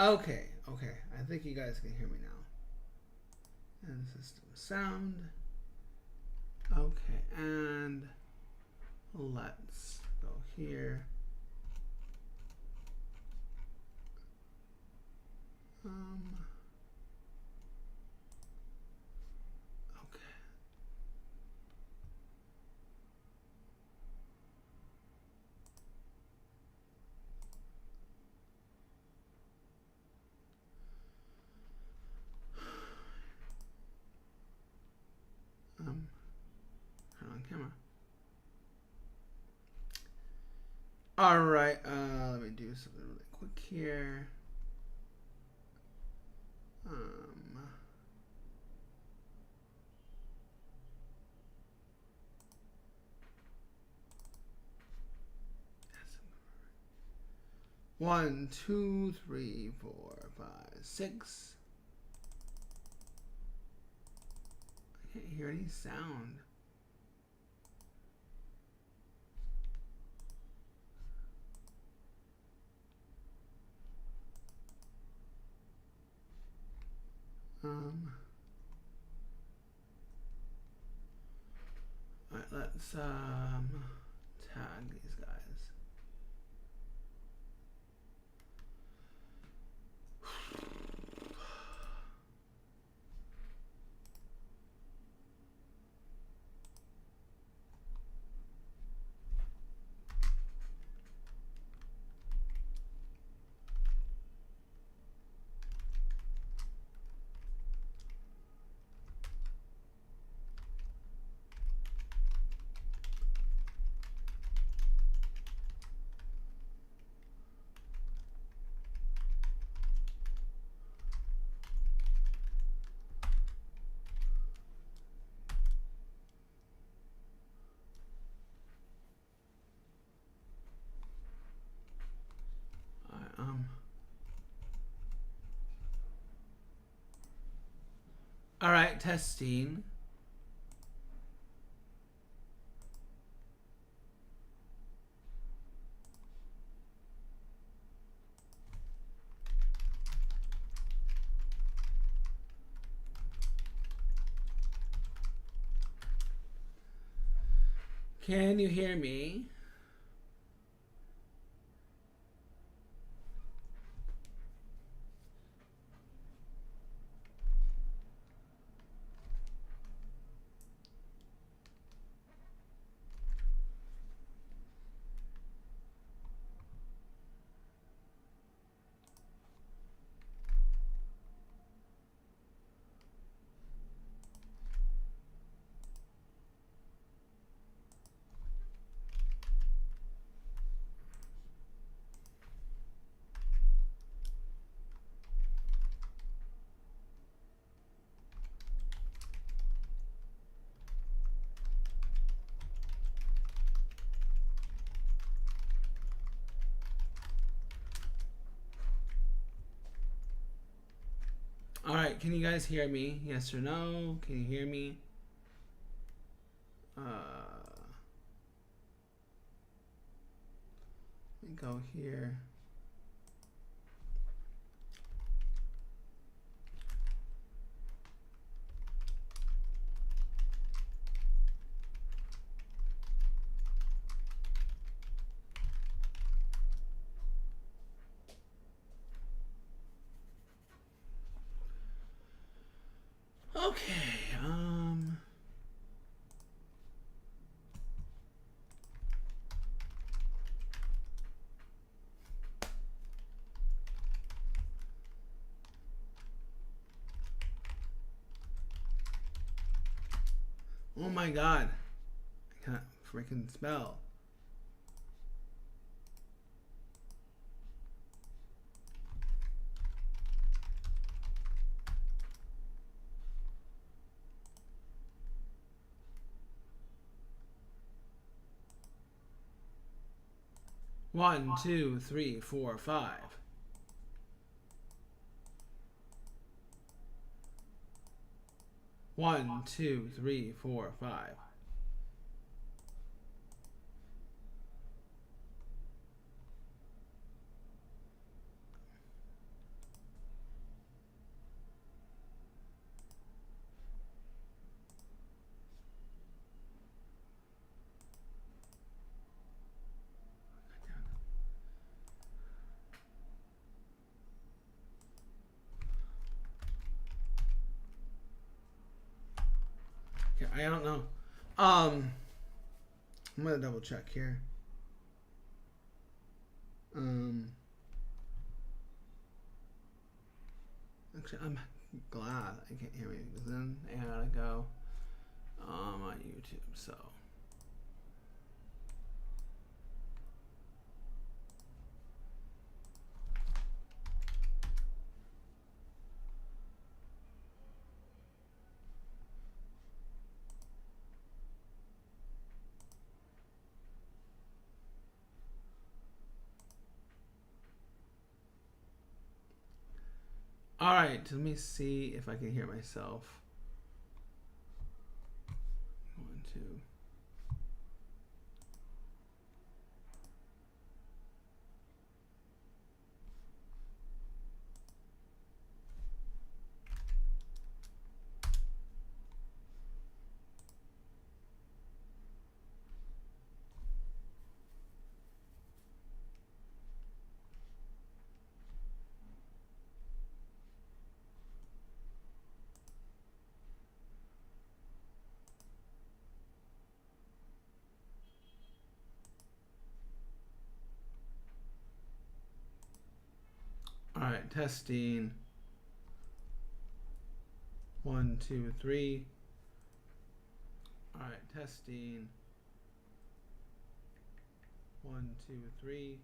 Okay, okay. I think you guys can hear me now. And system sound. Okay, and let's go here. Okay. Turn on camera. All right. Let me do something really quick here. One, two, three, 4, 5, 6. I can't hear any sound. All right, let's tag these guys. All right, testing. Can you hear me? All right, can you guys hear me? Yes or no? Can you hear me? Let me go here. Okay. Oh my god. I can't freaking spell. One, two, three, 4, 5. One, two, three, 4, 5. I don't know. I'm gonna double check here. Actually, I'm glad I can't hear me because then I gotta go on YouTube. So. All right, let me see if I can hear myself. 1, 2. All right, testing. 1, 2, 3. All right, testing. 1, 2, 3.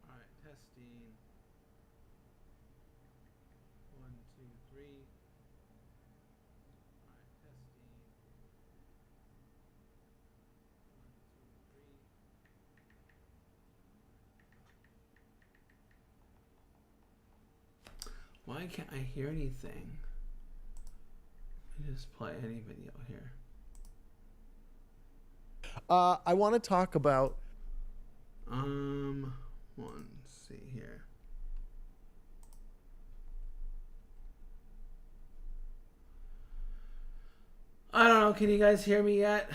All right, testing. 1, 2, 3. All right, testing. 1, 2, 3. Why can't I hear anything? Let me just play any video here. I want to talk about. Let's see here. I don't know. Can you guys hear me yet?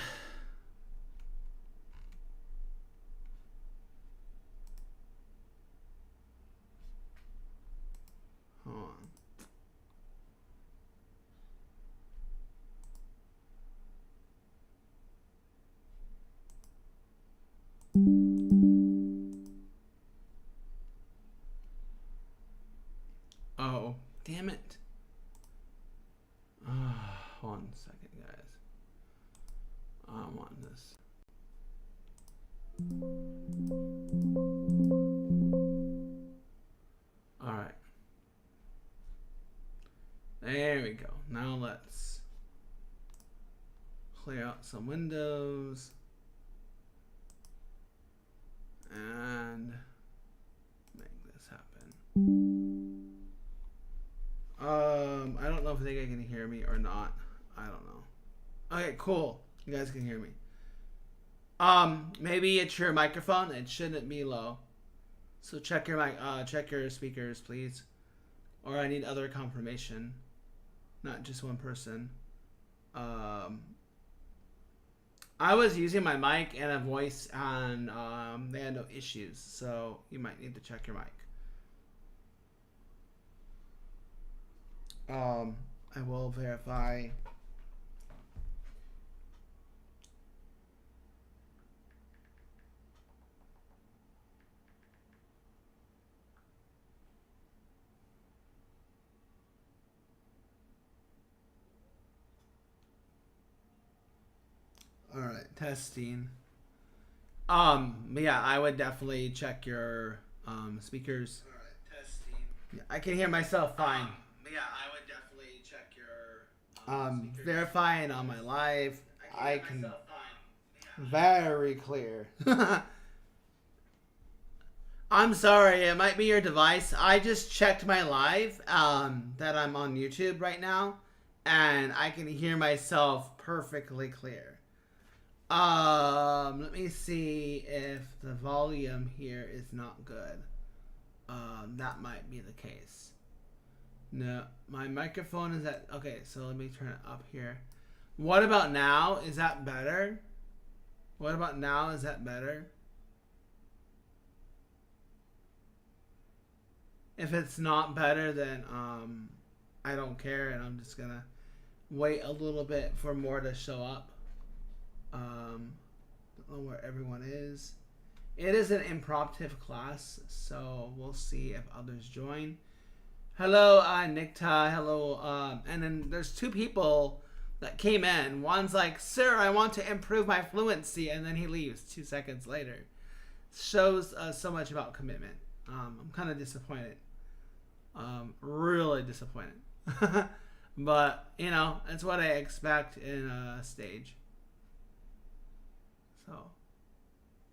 Hold on. Oh, damn it. One second, guys. I want this. All right. There we go. Now let's clear out some windows and make this happen. I don't know if they can hear me or not. I don't know. Okay, cool. You guys can hear me. Maybe it's your microphone. It shouldn't be low. So check your mic. Check your speakers, please. Or I need other confirmation, not just one person. I was using my mic and a voice, and they had no issues. So you might need to check your mic. I will verify. All right, testing. Yeah, I would definitely check your speakers. All right, testing. Yeah, I can hear myself fine. Yeah, I would definitely check your speakers. Verifying on my live. I can myself fine. Yeah. Very clear. I'm sorry, it might be your device. I just checked my live that I'm on YouTube right now, and I can hear myself perfectly clear. Let me see if the volume here is not good. That might be the case. No, my microphone is at, okay, so let me turn it up here. What about now? Is that better? What about now? Is that better? If it's not better, then I don't care, and I'm just gonna wait a little bit for more to show up. Don't know where everyone is. It is an impromptu class, so we'll see if others join. Hello, Nikta. Hello. And then there's two people that came in. One's like, "Sir, I want to improve my fluency," and then he leaves 2 seconds later. Shows so much about commitment. I'm kind of disappointed. Really disappointed. But, you know, that's what I expect in a stage. So,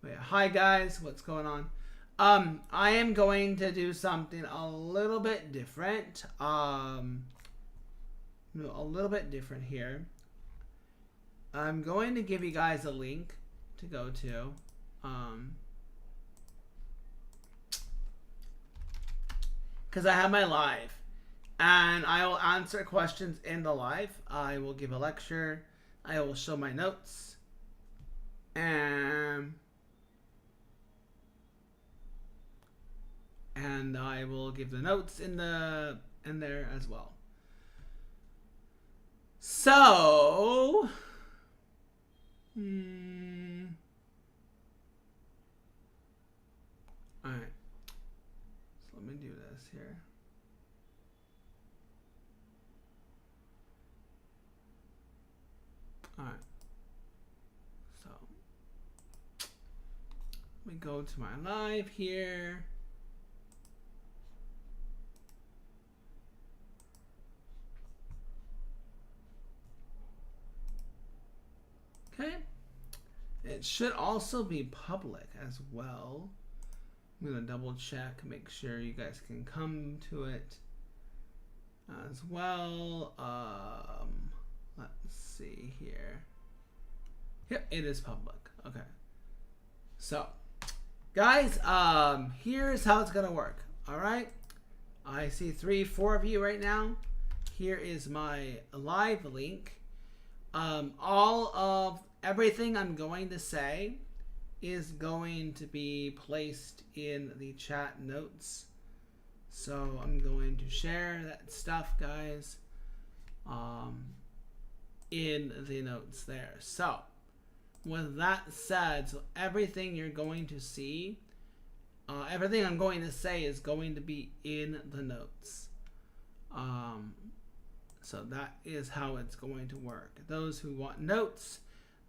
yeah. Hi guys, what's going on? I am going to do something a little bit different. A little bit different here. I'm going to give you guys a link to go to. Because I have my live. And I will answer questions in the live. I will give a lecture. I will show my notes. And I will give the notes in there as well. So, all right. So let me do this here. All right. So let me go to my live here. Okay. It should also be public as well. I'm going to double check, make sure you guys can come to it as well. Let's see here. Yep, it is public. Okay. So, guys, here's how it's going to work. All right. I see 3, 4 of you right now. Here is my live link. All of everything I'm going to say is going to be placed in the chat notes. So I'm going to share that stuff, guys, in the notes there. So with that said, so everything you're going to see, everything I'm going to say is going to be in the notes. So that is how it's going to work. Those who want notes,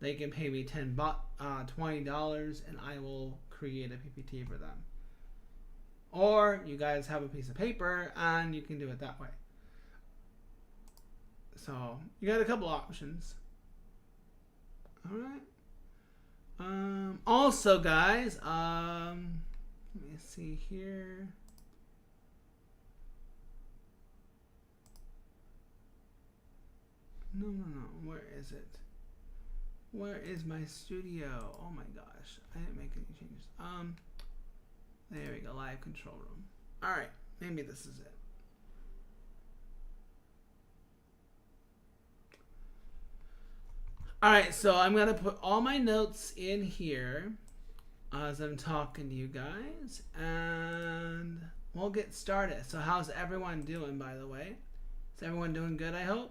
they can pay me $20 and I will create a PPT for them. Or you guys have a piece of paper and you can do it that way. So you got a couple options. All right. Also, guys, let me see here. No. Where is it? Where is my studio? Oh my gosh. I didn't make any changes. There we go. Live control room. Alright. Maybe this is it. Alright. So I'm going to put all my notes in here as I'm talking to you guys. And we'll get started. So how's everyone doing, by the way? Is everyone doing good, I hope?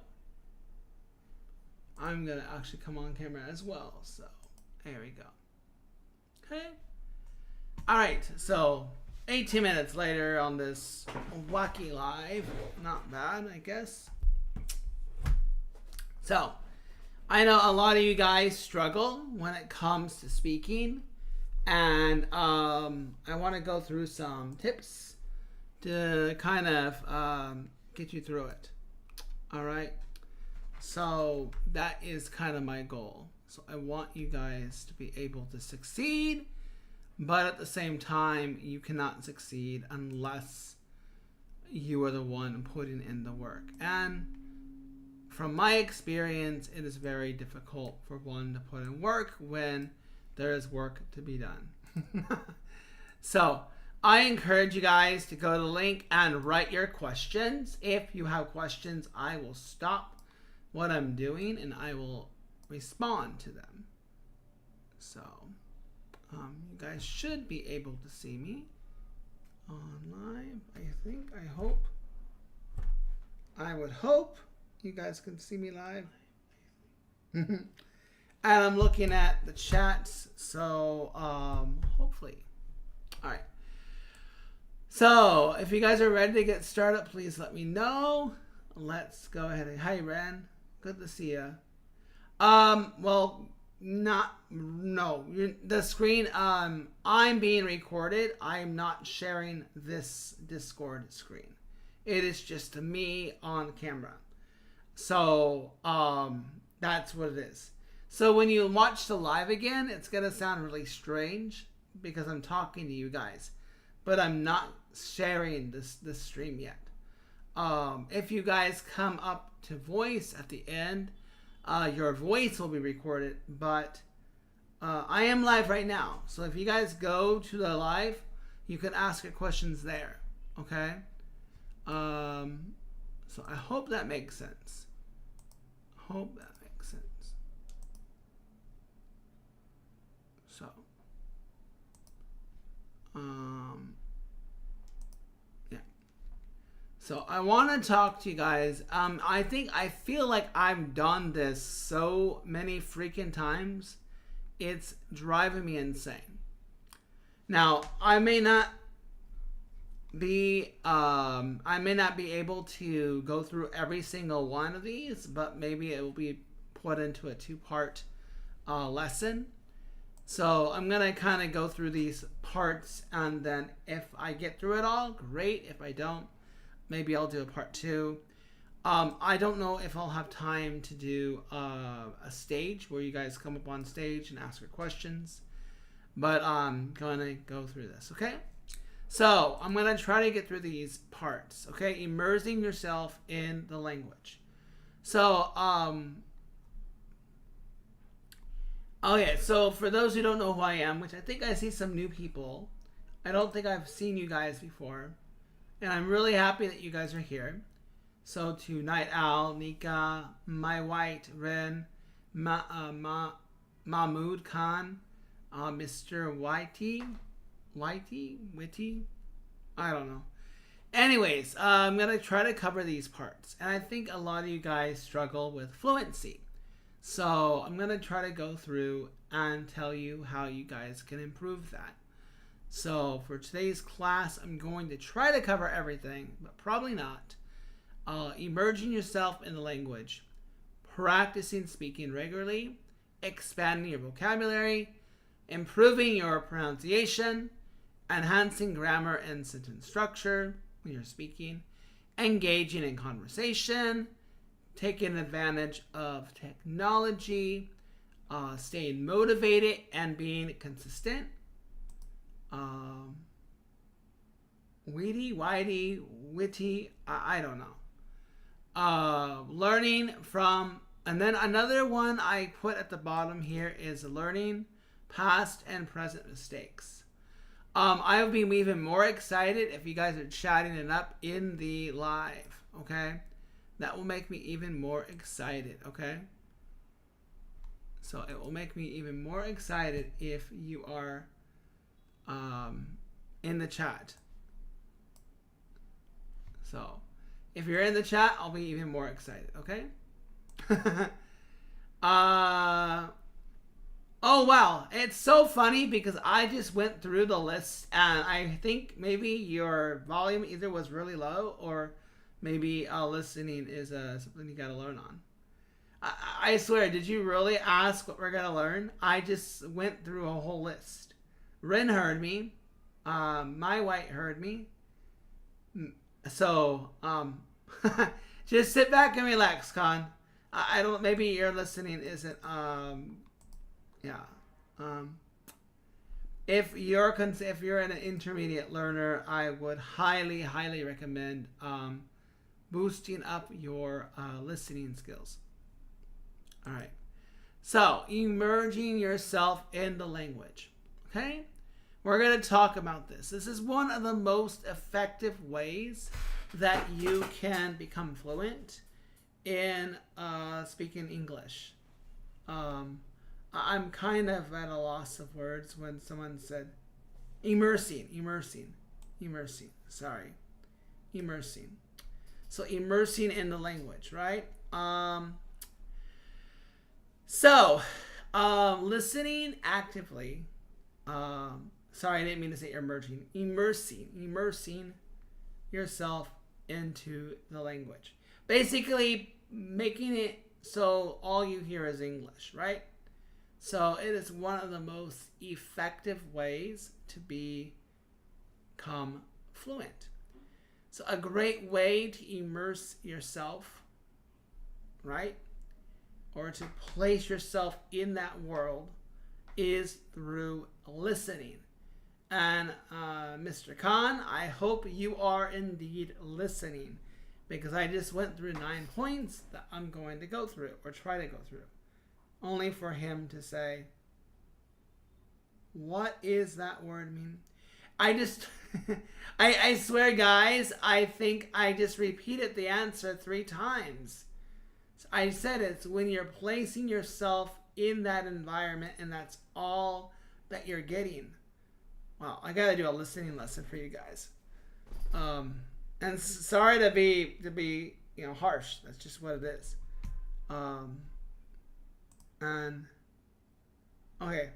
I'm going to actually come on camera as well. So, there we go. Okay. All right. So, 18 minutes later on this wacky live. Not bad, I guess. So, I know a lot of you guys struggle when it comes to speaking. And I want to go through some tips to kind of get you through it. All right. So that is kind of my goal. So I want you guys to be able to succeed, but at the same time, you cannot succeed unless you are the one putting in the work. And from my experience, it is very difficult for one to put in work when there is work to be done. So I encourage you guys to go to the link and write your questions. If you have questions, I will stop what I'm doing and I will respond to them. So you guys should be able to see me on live. I think, I hope, I would hope. You guys can see me live. And I'm looking at the chats, so hopefully. All right. So if you guys are ready to get started, please let me know. Let's go ahead and hi Ren, good to see you. Well, not no. The screen. I'm being recorded. I'm not sharing this Discord screen. It is just me on camera. So that's what it is. So when you watch the live again, it's gonna sound really strange because I'm talking to you guys, but I'm not sharing this stream yet. If you guys come up to voice at the end, your voice will be recorded, but I am live right now. So if you guys go to the live, you can ask your questions there. Okay. So I hope that makes sense. Hope that makes sense. So, yeah. So I want to talk to you guys. I feel like I've done this so many freaking times. It's driving me insane. Now, I may not be able to go through every single one of these, but maybe it will be put into a 2-part lesson. So I'm gonna kind of go through these parts, and then if I get through it all, great. If I don't, maybe I'll do a part 2. I don't know if I'll have time to do a stage where you guys come up on stage and ask your questions, but I'm gonna go through this, okay? So I'm going to try to get through these parts, okay? Immersing yourself in the language. So, so for those who don't know who I am, which I think I see some new people, I don't think I've seen you guys before, and I'm really happy that you guys are here. So to Night Owl, Nika, My White, Ren, Mahmood Khan, Mr. Witty, I don't know. Anyways, I'm gonna try to cover these parts, and I think a lot of you guys struggle with fluency, so I'm gonna try to go through and tell you how you guys can improve that. So for today's class, I'm going to try to cover everything, but probably not. Immersing yourself in the language, practicing speaking regularly, expanding your vocabulary, improving your pronunciation, enhancing grammar and sentence structure when you're speaking, engaging in conversation, taking advantage of technology, staying motivated and being consistent, witty, I don't know. Learning from, and then another one I put at the bottom here is learning past and present mistakes. I'll be even more excited if you guys are chatting it up in the live, okay? That will make me even more excited, okay? So it will make me even more excited if you are in the chat. So if you're in the chat, I'll be even more excited, okay? Oh, wow. It's so funny because I just went through the list, and I think maybe your volume either was really low or maybe listening is something you got to learn on. I swear, did you really ask what we're going to learn? I just went through a whole list. Ren heard me. My White heard me. So, just sit back and relax, Con. I don't, maybe your listening isn't, if you're an intermediate learner, I would highly recommend boosting up your listening skills. All right. So, immersing yourself in the language. Okay? We're going to talk about this. This is one of the most effective ways that you can become fluent in speaking English. I'm kind of at a loss of words when someone said immersing. Sorry. Immersing. So immersing in the language, right? Um, so, listening actively. Sorry, I didn't mean to say emerging. Immersing yourself into the language. Basically, making it so all you hear is English, right? So it is one of the most effective ways to become fluent. So a great way to immerse yourself, right? Or to place yourself in that world is through listening. And Mr. Khan, I hope you are indeed listening, because I just went through 9 points that I'm going to go through or try to go through, only for him to say, what is that word mean? I just, I swear, guys, I think I just repeated the answer 3 times. I said it's when you're placing yourself in that environment and that's all that you're getting. Wow, I gotta do a listening lesson for you guys. And sorry to be harsh. That's just what it is. And okay,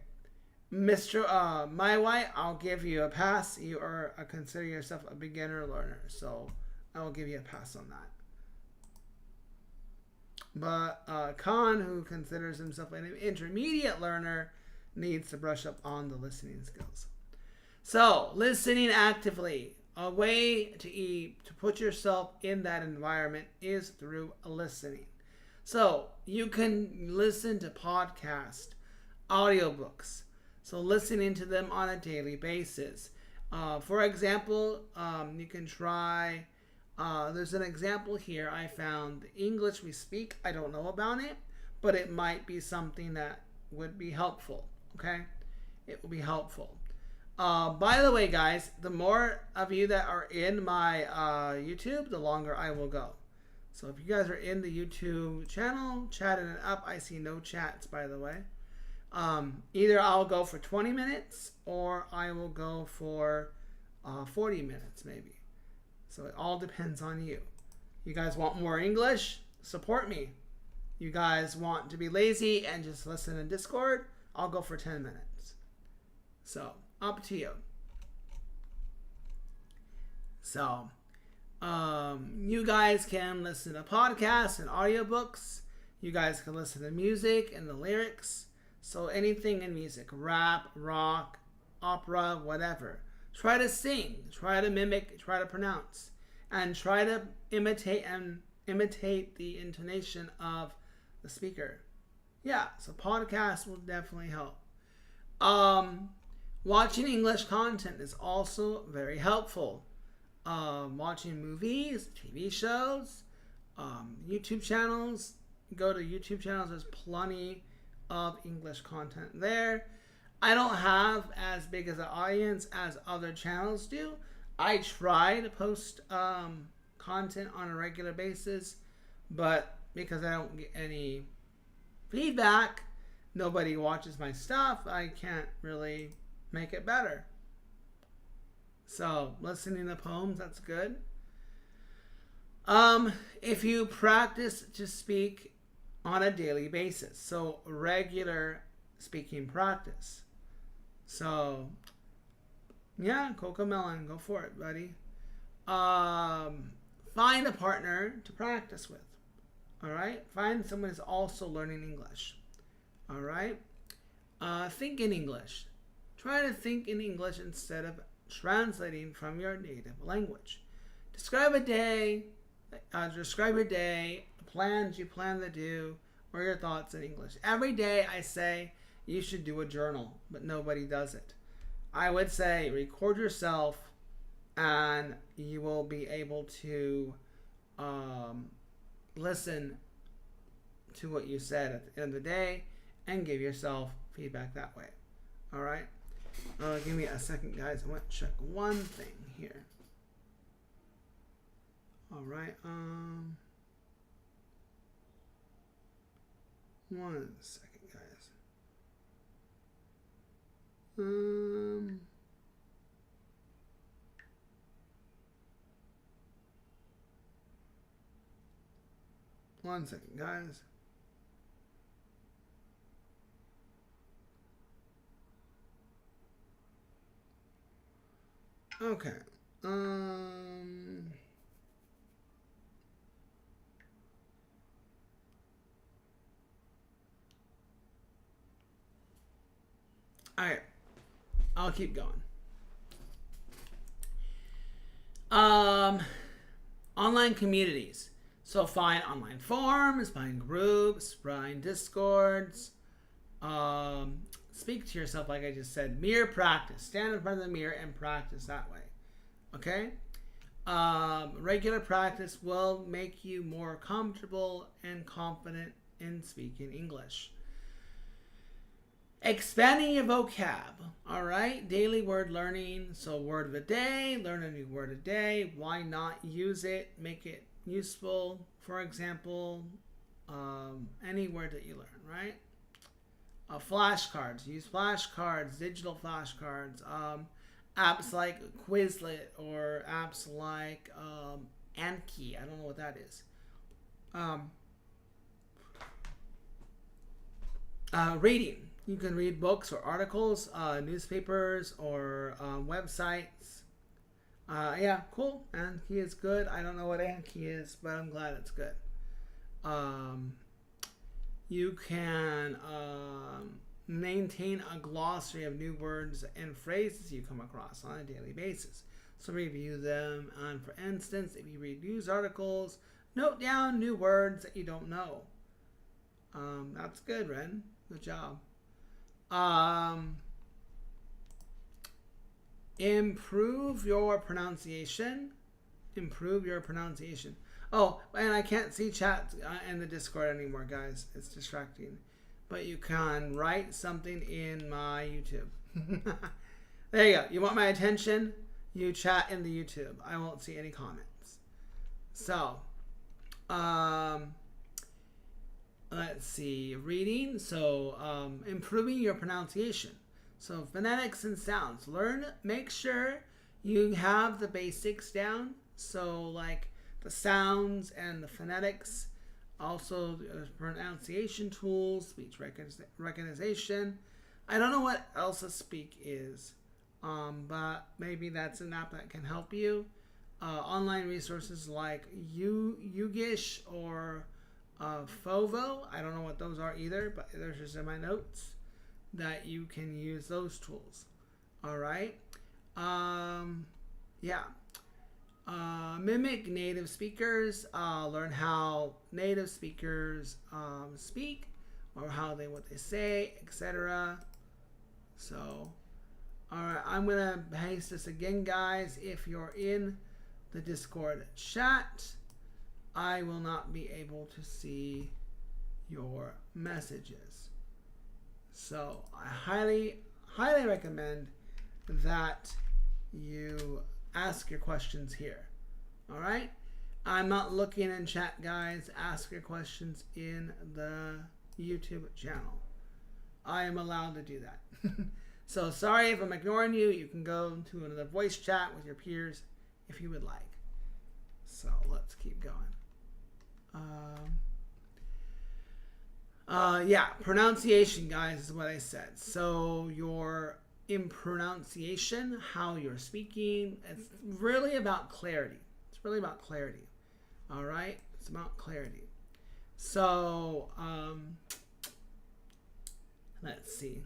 Mr. My White, I'll give you a pass. You are consider yourself a beginner learner, so I will give you a pass on that. But Khan, who considers himself an intermediate learner, needs to brush up on the listening skills. So, listening actively. A way to put yourself in that environment is through listening. So, you can listen to podcasts, audiobooks. So, listening to them on a daily basis. For example, you can try... there's an example here I found. The English We Speak. I don't know about it, but it might be something that would be helpful. Okay? It will be helpful. By the way, guys, the more of you that are in my YouTube, the longer I will go. So if you guys are in the YouTube channel, chatting it up, I see no chats, by the way. Either I'll go for 20 minutes or I will go for 40 minutes, maybe. So it all depends on you. You guys want more English? Support me. You guys want to be lazy and just listen in Discord? I'll go for 10 minutes. So, up to you. So, you guys can listen to podcasts and audiobooks. You guys can listen to music and the lyrics. So anything in music, rap, rock, opera, whatever. Try to sing, try to mimic, try to pronounce, and try to imitate the intonation of the speaker. Yeah, so podcasts will definitely help. Watching English content is also very helpful. Watching movies, TV shows, YouTube channels. Go to YouTube channels. There's plenty of English content there. I don't have as big as an audience as other channels do. I try to post content on a regular basis, but because I don't get any feedback, nobody watches my stuff, I can't really make it better. So, listening to poems, that's good. If you practice to speak on a daily basis, so regular speaking practice. So, yeah, Cocomelon, go for it, buddy. Find a partner to practice with. All right? Find someone who's also learning English. All right? Think in English. Try to think in English instead of translating from your native language. Describe a day. Describe your day, plans you plan to do, or your thoughts in English. Every day I say you should do a journal, but nobody does it. I would say record yourself and you will be able to listen to what you said at the end of the day and give yourself feedback that way. All right? Give me a second, guys. I want to check one thing here. All right. One second, guys. 1 second, guys. Okay. Alright. I'll keep going. Online communities. So find online forums, find groups, find discords. Speak to yourself, like I just said. Mirror practice. Stand in front of the mirror and practice that way. Okay? Regular practice will make you more comfortable and confident in speaking English. Expanding your vocab. All right? Daily word learning. So word of a day. Learn a new word a day. Why not use it? Make it useful. For example, any word that you learn, right? Flashcards. Use flashcards. Digital flashcards. Apps like Quizlet or apps like Anki. I don't know what that is. Reading. You can read books or articles, newspapers, or websites. Yeah, cool. Anki is good. I don't know what Anki is, but I'm glad it's good. You can maintain a glossary of new words and phrases you come across on a daily basis. So review them. And for instance, if you read news articles, note down new words that you don't know. That's good, Ren. Good job. Improve your pronunciation. Improve your pronunciation. Oh, and I can't see chat in the Discord anymore, guys. It's distracting. But you can write something in my YouTube. There you go. You want my attention? You chat in the YouTube. I won't see any comments. So, let's see. Reading. So, improving your pronunciation. So, phonetics and sounds. Make sure you have the basics down. So, like the sounds and the phonetics. Also, pronunciation tools, speech recognition. I don't know what Elsa Speak is, but maybe that's an app that can help you. Online resources like Ugish or Fovo. I don't know what those are either, but there's just in my notes that you can use those tools. All right. Yeah. Mimic native speakers. Learn how native speakers speak, or what they say, etc. So, all right, I'm gonna paste this again, guys. If you're in the Discord chat, I will not be able to see your messages. So I highly recommend that you ask your questions here. All right? I'm not looking in chat, guys. Ask your questions in the YouTube channel. I am allowed to do that. So sorry if I'm ignoring you. You can go to another voice chat with your peers if you would like. So let's keep going. Yeah, pronunciation, guys, is what I said. So in pronunciation, how you're speaking, it's really about clarity. It's really about clarity. All right? It's about clarity. So, let's see.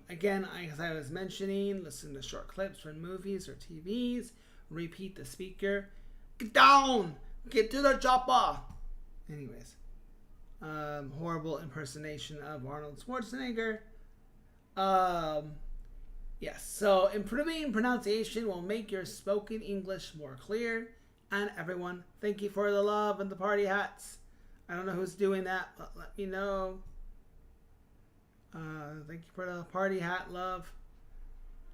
Again, as I was mentioning, listen to short clips from movies or TVs. Repeat the speaker. Get down! Get to the chopper! Anyways. Horrible impersonation of Arnold Schwarzenegger. Yes, so improving pronunciation will make your spoken English more clear. And everyone, thank you for the love and the party hats. I don't know who's doing that, but let me know. Thank you for the party hat love.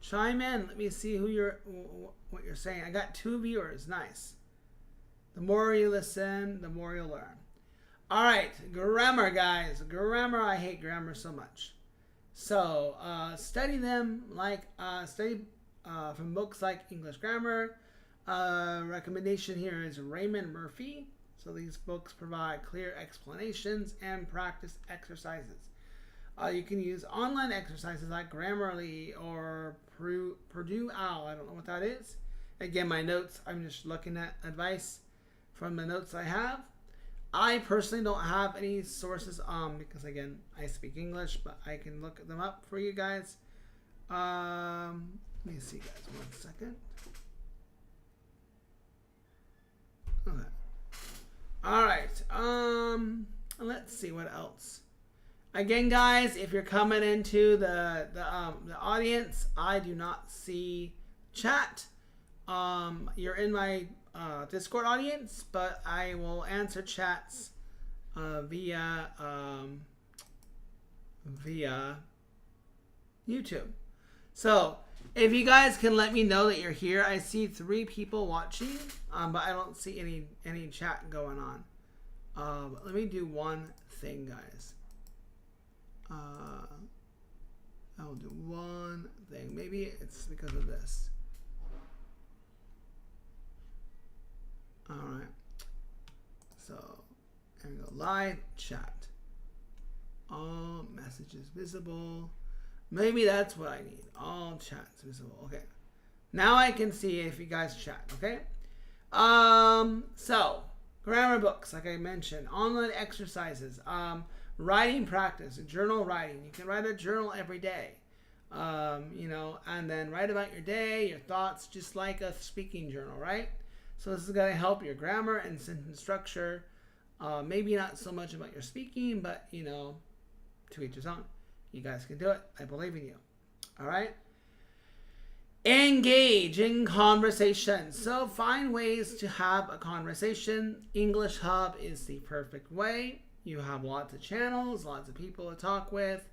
Chime in. Let me see what you're saying. I got 2 viewers. Nice. The more you listen, the more you'll learn. All right, grammar, guys. Grammar, I hate grammar so much. So, study them from books like English Grammar, recommendation here is Raymond Murphy. So these books provide clear explanations and practice exercises. You can use online exercises like Grammarly or Purdue Owl. I don't know what that is. Again, my notes, I'm just looking at advice from the notes I have. I personally don't have any sources because, again, I speak English, but I can look them up for you guys. Let me see, guys, 1 second. Okay. All right. Let's see what else. Again, guys, if you're coming into the audience, I do not see chat. You're in my Discord audience, but I will answer chats via YouTube. So if you guys can let me know that you're here, I see 3 people watching, but I don't see any chat going on. But let me do one thing, guys. I'll do one thing. Maybe it's because of this. Alright. So, there we go. Live chat. All messages visible. Maybe that's what I need. All chats visible. Okay. Now I can see if you guys chat. Okay. So, grammar books, like I mentioned. Online exercises. Writing practice. Journal writing. You can write a journal every day. And then write about your day, your thoughts, just like a speaking journal, right? So this is going to help your grammar and sentence structure. Maybe not so much about your speaking, but, to each his own. You guys can do it. I believe in you. All right? Engage in conversation. So find ways to have a conversation. English Hub is the perfect way. You have lots of channels, lots of people to talk with.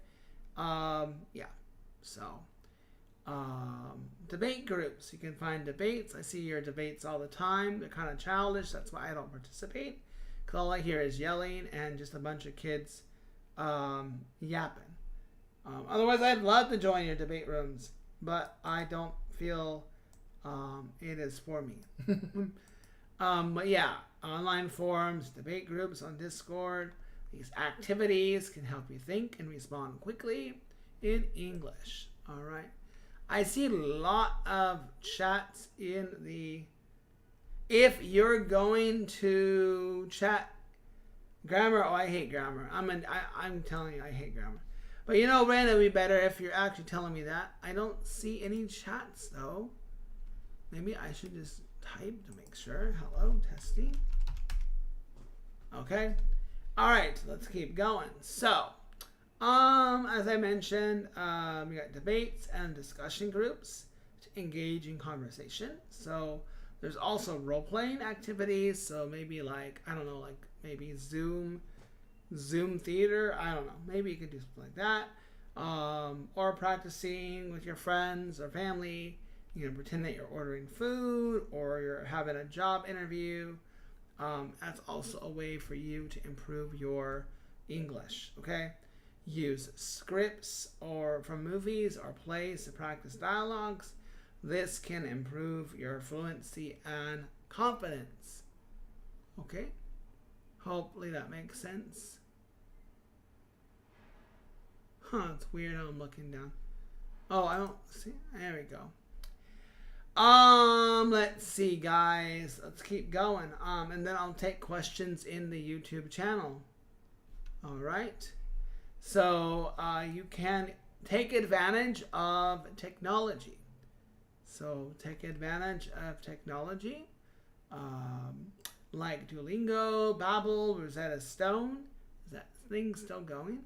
Debate groups. You can find debates. I see your debates all the time. They're kind of childish. That's why I don't participate. Because all I hear is yelling and just a bunch of kids yapping. Otherwise, I'd love to join your debate rooms. But I don't feel it is for me. But yeah, online forums, debate groups on Discord. These activities can help you think and respond quickly in English. All right. I see a lot of chats in the... If you're going to chat grammar, I hate grammar. I'm telling you, I hate grammar. But Brandon, it would be better if you're actually telling me that. I don't see any chats, though. Maybe I should just type to make sure. Hello, testing. Okay. All right, let's keep going. So, as I mentioned, we got debates and discussion groups to engage in conversation. So there's also role-playing activities. So maybe maybe Zoom theater. I don't know. Maybe you could do something like that. Or practicing with your friends or family. You can pretend that you're ordering food or you're having a job interview. That's also a way for you to improve your English. Okay. Use scripts or from movies or plays to practice dialogues. This can improve your fluency and confidence. Okay? Hopefully that makes sense. It's weird how I'm looking down. Oh, I don't see. There we go. Let's see, guys. Let's keep going. And then I'll take questions in the YouTube channel. All right. So you can take advantage of technology. So take advantage of technology, like Duolingo, Babbel, Rosetta Stone. Is that thing still going?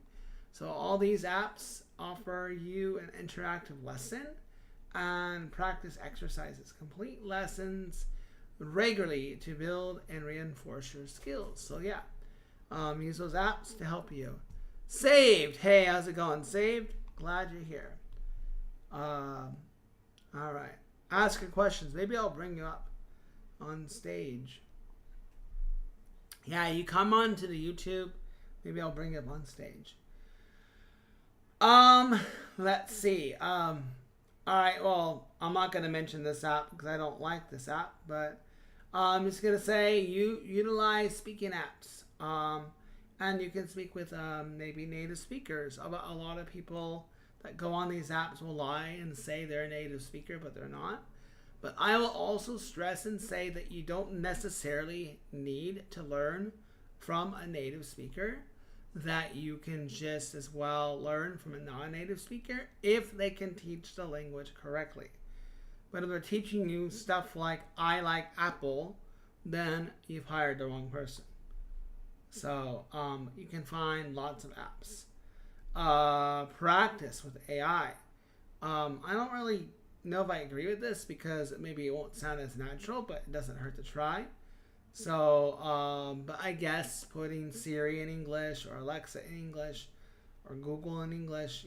So all these apps offer you an interactive lesson and practice exercises. Complete lessons regularly to build and reinforce your skills. So yeah, use those apps to help you. Saved. Hey, how's it going? Saved? Glad you're here. All right. Ask your questions. Maybe I'll bring you up on stage. Yeah, you come on to the YouTube. Maybe I'll bring you up on stage. Let's see. All right, well, I'm not going to mention this app because I don't like this app, but I'm just going to say you utilize speaking apps. And you can speak with maybe native speakers. A lot of people that go on these apps will lie and say they're a native speaker, but they're not. But I will also stress and say that you don't necessarily need to learn from a native speaker, that you can just as well learn from a non-native speaker if they can teach the language correctly. But if they're teaching you stuff like I like Apple, then you've hired the wrong person. So you can find lots of apps. Practice with AI. I don't really know if I agree with this because maybe it won't sound as natural, but it doesn't hurt to try. So, but I guess putting Siri in English or Alexa in English or Google in English,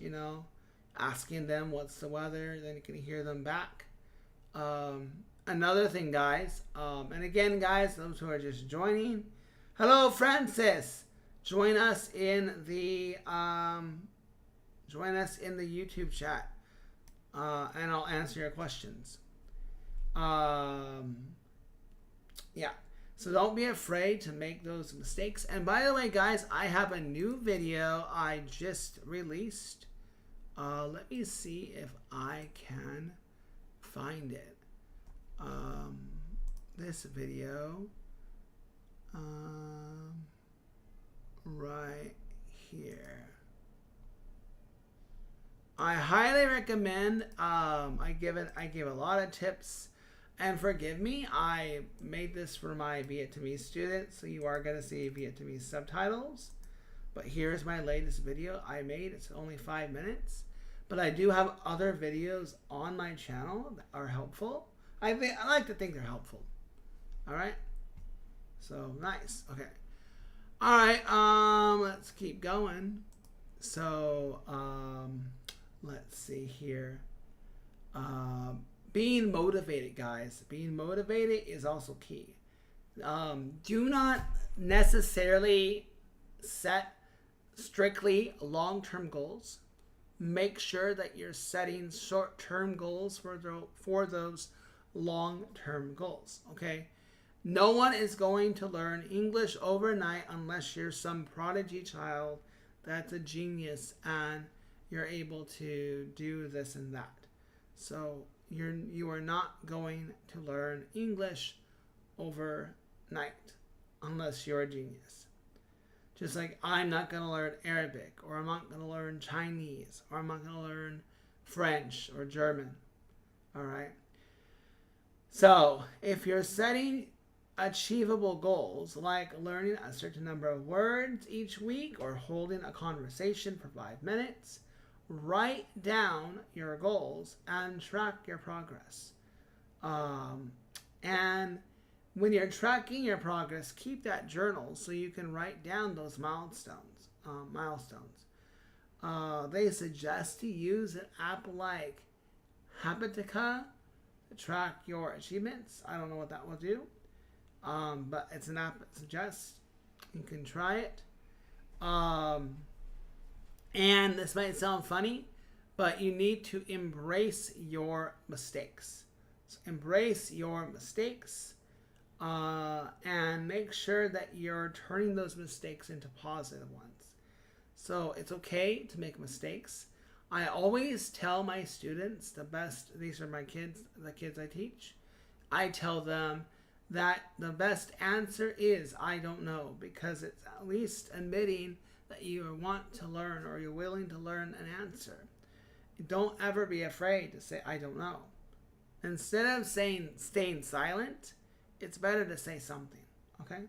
asking them what's the weather, then you can hear them back. Another thing, guys, and again, guys, those who are just joining, hello, Francis. Join us in the YouTube chat, and I'll answer your questions. Yeah. So don't be afraid to make those mistakes. And by the way, guys, I have a new video I just released. Let me see if I can find it. This video. Right here. I highly recommend. I give a lot of tips. And forgive me, I made this for my Vietnamese students, so you are going to see Vietnamese subtitles. But here's my latest video I made. It's only 5 minutes. But I do have other videos on my channel that are helpful. I like to think they're helpful. All right? So, nice. Okay. All right, let's keep going. So, let's see here. Being motivated, guys. Being motivated is also key. Do not necessarily set strictly long-term goals. Make sure that you're setting short-term goals for those long-term goals, okay? No one is going to learn English overnight unless you're some prodigy child that's a genius and you're able to do this and that. So you are not going to learn English overnight unless you're a genius. Just like I'm not going to learn Arabic, or I'm not going to learn Chinese, or I'm not going to learn French or German. All right? So if you're setting achievable goals like learning a certain number of words each week or holding a conversation for 5 minutes, write down your goals and track your progress. And when you're tracking your progress, keep that journal so you can write down those milestones. They suggest to use an app like Habitica to track your achievements. I don't know what that will do, but it's an app that suggests. You can try it. And this might sound funny, but you need to embrace your mistakes. So embrace your mistakes and make sure that you're turning those mistakes into positive ones. So it's okay to make mistakes. I always tell my students, these are my kids, the kids I teach, I tell them that the best answer is I don't know, because it's at least admitting that you want to learn or you're willing to learn an answer. Don't ever be afraid to say, I don't know. Instead of staying silent, it's better to say something, okay?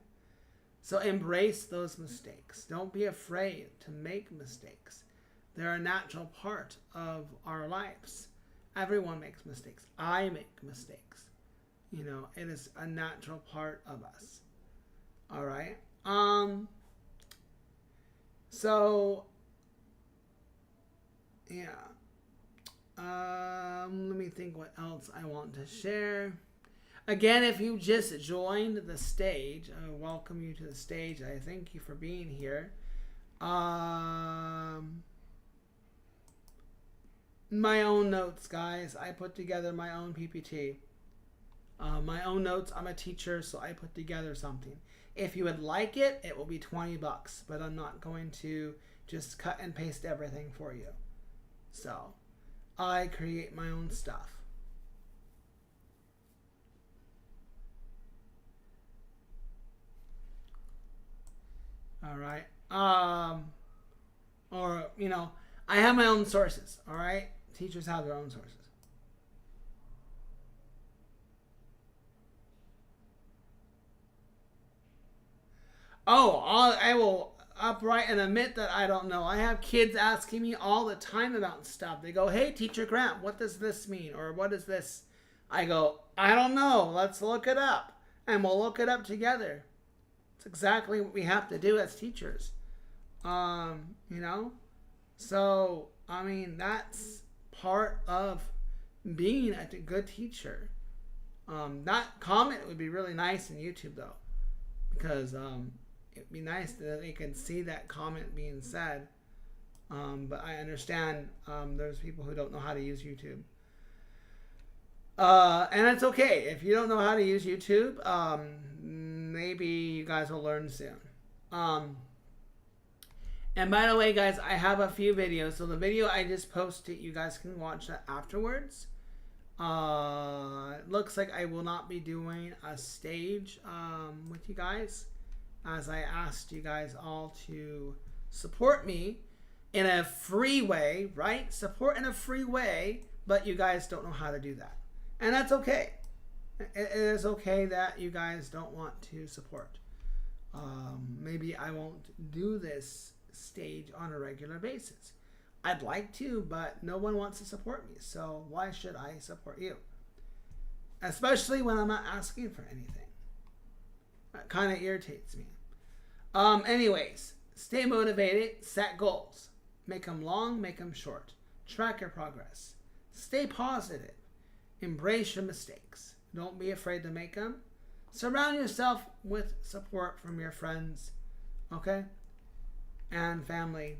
So embrace those mistakes. Don't be afraid to make mistakes. They're a natural part of our lives. Everyone makes mistakes. I make mistakes. It is a natural part of us. All right? So, yeah. Let me think what else I want to share. Again, if you just joined the stage, I welcome you to the stage. I thank you for being here. my own notes, guys. I put together my own PPT. My own notes. I'm a teacher, so I put together something. If you would like it, it will be $20, but I'm not going to just cut and paste everything for you. So, I create my own stuff. All right. Or, you know, I have my own sources. All right. Teachers have their own sources. Oh, I will upright and admit that I don't know. I have kids asking me all the time about stuff. They go, "Hey, Teacher Grant, what does this mean?" Or "What is this?" I go, "I don't know. Let's look it up." And we'll look it up together. It's exactly what we have to do as teachers. You know? So, I mean, that's part of being a good teacher. That comment would be really nice in YouTube, though. Because, it'd be nice that they can see that comment being said. But I understand there's people who don't know how to use YouTube. And it's okay. If you don't know how to use YouTube, maybe you guys will learn soon. And by the way, guys, I have a few videos. So the video I just posted, you guys can watch that afterwards. It looks like I will not be doing a stage with you guys, as I asked you guys all to support me in a free way, right? Support in a free way, but you guys don't know how to do that. And that's okay. It is okay that you guys don't want to support. Maybe I won't do this stage on a regular basis. I'd like to, but no one wants to support me. So why should I support you? Especially when I'm not asking for anything. That kind of irritates me. Anyways, stay motivated, set goals. Make them long, make them short. Track your progress. Stay positive. Embrace your mistakes. Don't be afraid to make them. Surround yourself with support from your friends, okay? And family,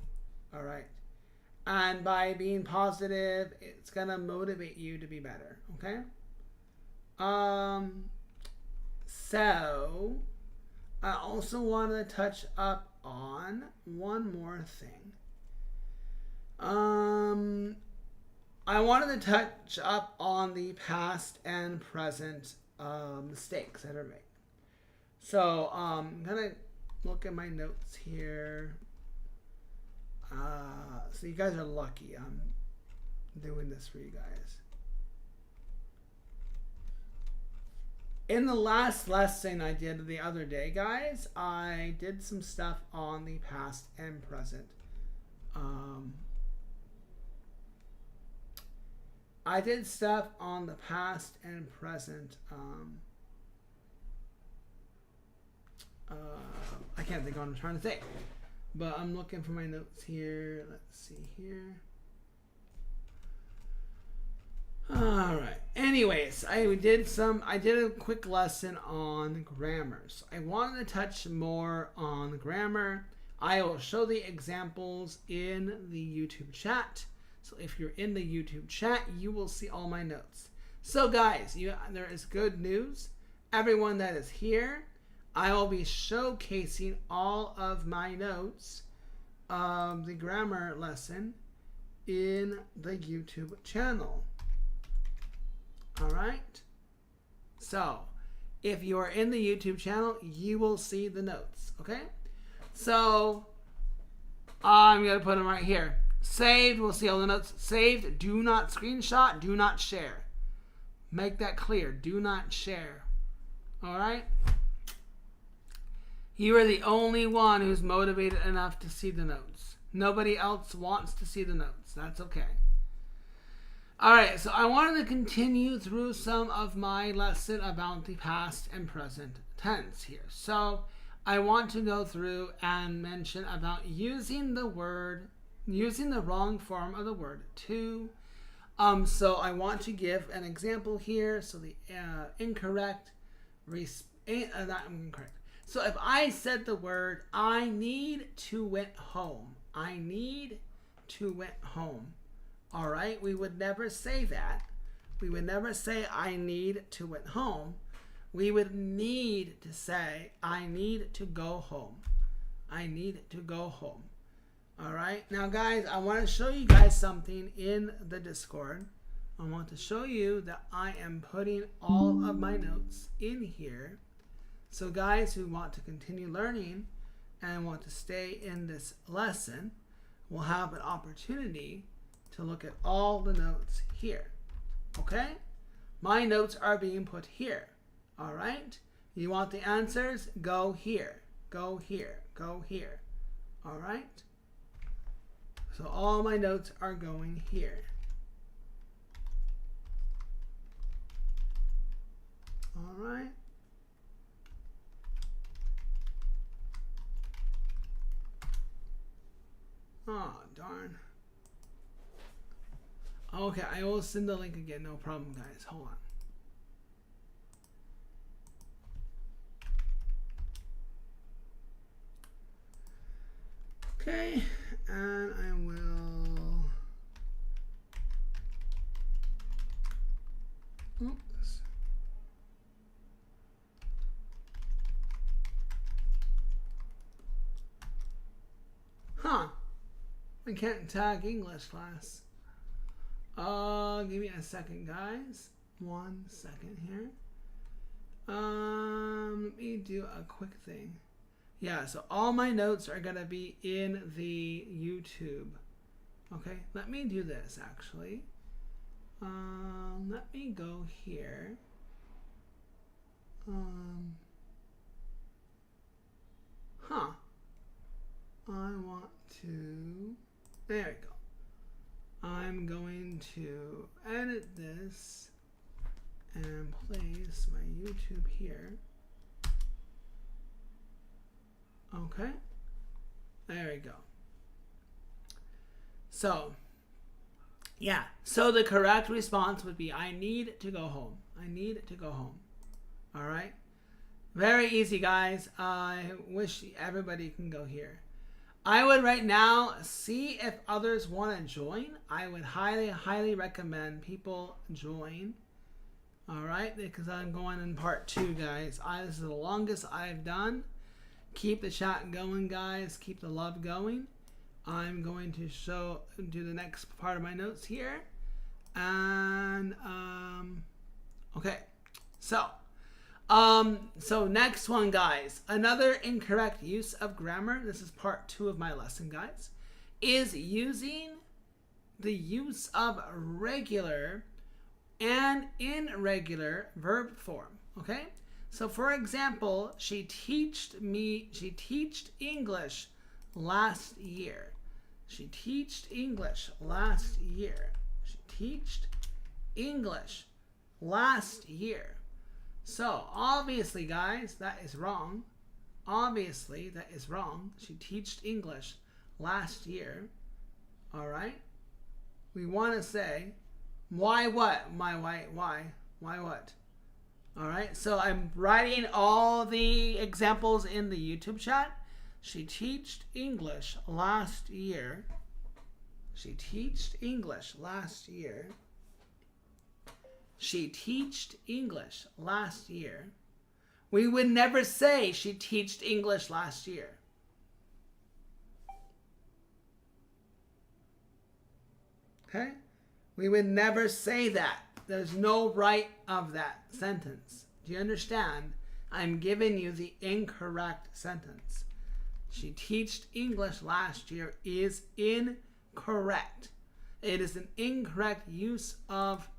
all right? And by being positive, it's going to motivate you to be better, okay? So, I also want to touch up on one more thing. I wanted to touch up on the past and present mistakes that are made. So I'm going to look at my notes here. So you guys are lucky I'm doing this for you guys. In the last lesson I did the other day, guys, I did some stuff on the past and present. I did stuff on the past and present. I can't think of what I'm trying to say, but I'm looking for my notes here. Let's see here. All right. Anyways, I did a quick lesson on grammar. So I wanted to touch more on grammar. I will show the examples in the YouTube chat. So if you're in the YouTube chat, you will see all my notes. So guys, there is good news. Everyone that is here, I will be showcasing all of my notes of the grammar lesson in the YouTube channel. All right. So if you are in the YouTube channel, you will see the notes. Okay. So I'm going to put them right here. Saved, we'll see all the notes. Saved, do not screenshot, do not share. Make that clear, do not share. All right? You are the only one who's motivated enough to see the notes. Nobody else wants to see the notes. That's okay. All right, so I wanted to continue through some of my lesson about the past and present tense here. So I want to go through and mention about using the wrong form of the word to. So I want to give an example here. So the not incorrect. So if I said the word, I need to went home. I need to went home. All right? We would never say that. We would never say, I need to went home. We would need to say, I need to go home. I need to go home. All right? Now, guys, I want to show you guys something in the Discord. I want to show you that I am putting all of my notes in here. So guys who want to continue learning and want to stay in this lesson will have an opportunity to look at all the notes here. Okay? My notes are being put here. All right? You want the answers? Go here. Go here. Go here. All right? So all my notes are going here. All right? Oh, darn. Okay, I will send the link again. No problem, guys. Hold on. Okay, and I will... Oops. Huh. I can't tag English class. Give me a second, guys. 1 second here. Let me do a quick thing. Yeah, so all my notes are gonna be in the YouTube. Okay, let me do this actually. Let me go here. I want to, there we go. I'm going to edit this and place my YouTube here. Okay, there we go. So, yeah, so the correct response would be, I need to go home. I need to go home. All right, very easy, guys. I wish everybody can go here. I would right now see if others want to join. I would highly recommend people join. All right, because I'm going in part 2, guys. This is the longest I've done. Keep the chat going, guys. Keep the love going. I'm going to do the next part of my notes here. And, okay. So next one, guys. Another incorrect use of grammar. This is part 2 of my lesson, guys. Is using the use of regular and irregular verb form. Okay? So for example, she teached English last year. She teached English last year. She teached English last year. So obviously, guys, that is wrong. Obviously, that is wrong. She teached English last year. All right? We want to say, why what? Why what? All right, so I'm writing all the examples in the YouTube chat. She teached English last year. She teached English last year. She teached English last year. We would never say she teached English last year. Okay? We would never say that. There's no right of that sentence. Do you understand? I'm giving you the incorrect sentence. She teached English last year is incorrect. It is an incorrect use of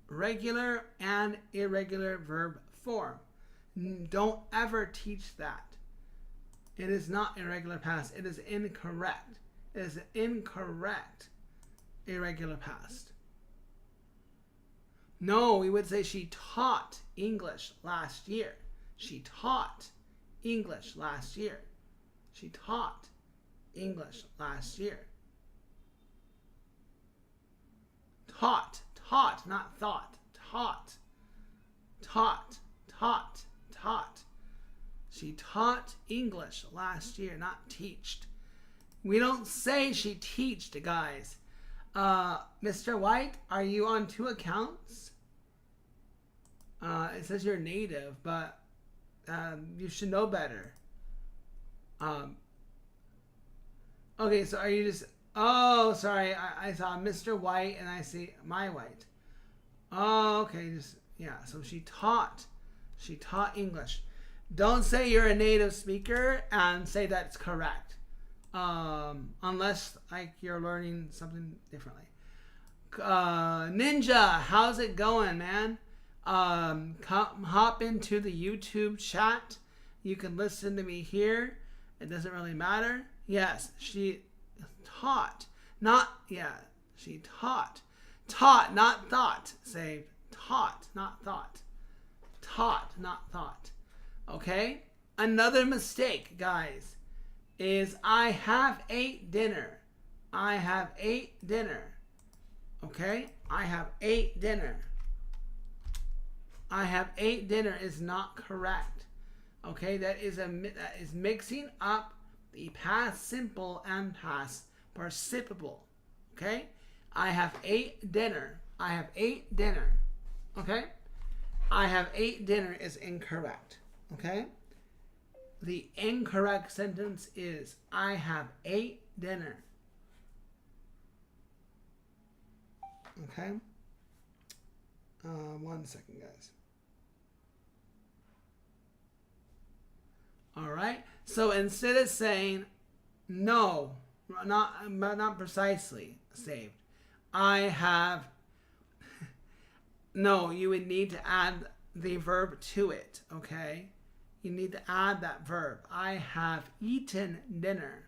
regular and irregular verb form. Don't ever teach that. It is not irregular past. It is incorrect. It is an incorrect irregular past. No, we would say she taught English last year. She taught English last year. She taught English last year. Taught, not thought. Taught. She taught English last year, not teached. We don't say she teached, guys. Mr. White, are you on 2 accounts? It says you're native, but you should know better. Okay, so are you just... Oh, sorry. I saw Mr. White and I see my White. Oh, okay. Just, yeah, so she taught English. Don't say you're a native speaker and say that's correct. Unless like you're learning something differently. Ninja, how's it going, man? Hop into the YouTube chat. You can listen to me here. It doesn't really matter. Yes, she taught. She taught. Taught, not thought. Say taught, not thought. Taught, not thought. Okay? Another mistake, guys, is I have ate dinner. I have ate dinner. Okay? I have ate dinner. I have ate dinner is not correct. Okay? That is mixing up the past simple and past participial. Okay? I have ate dinner. I have ate dinner. Okay? I have ate dinner is incorrect. Okay? The incorrect sentence is I have ate dinner. Okay? 1 second, guys. All right? So instead of saying no, not precisely saved, I have... No, you would need to add the verb to it, okay? You need to add that verb. I have eaten dinner.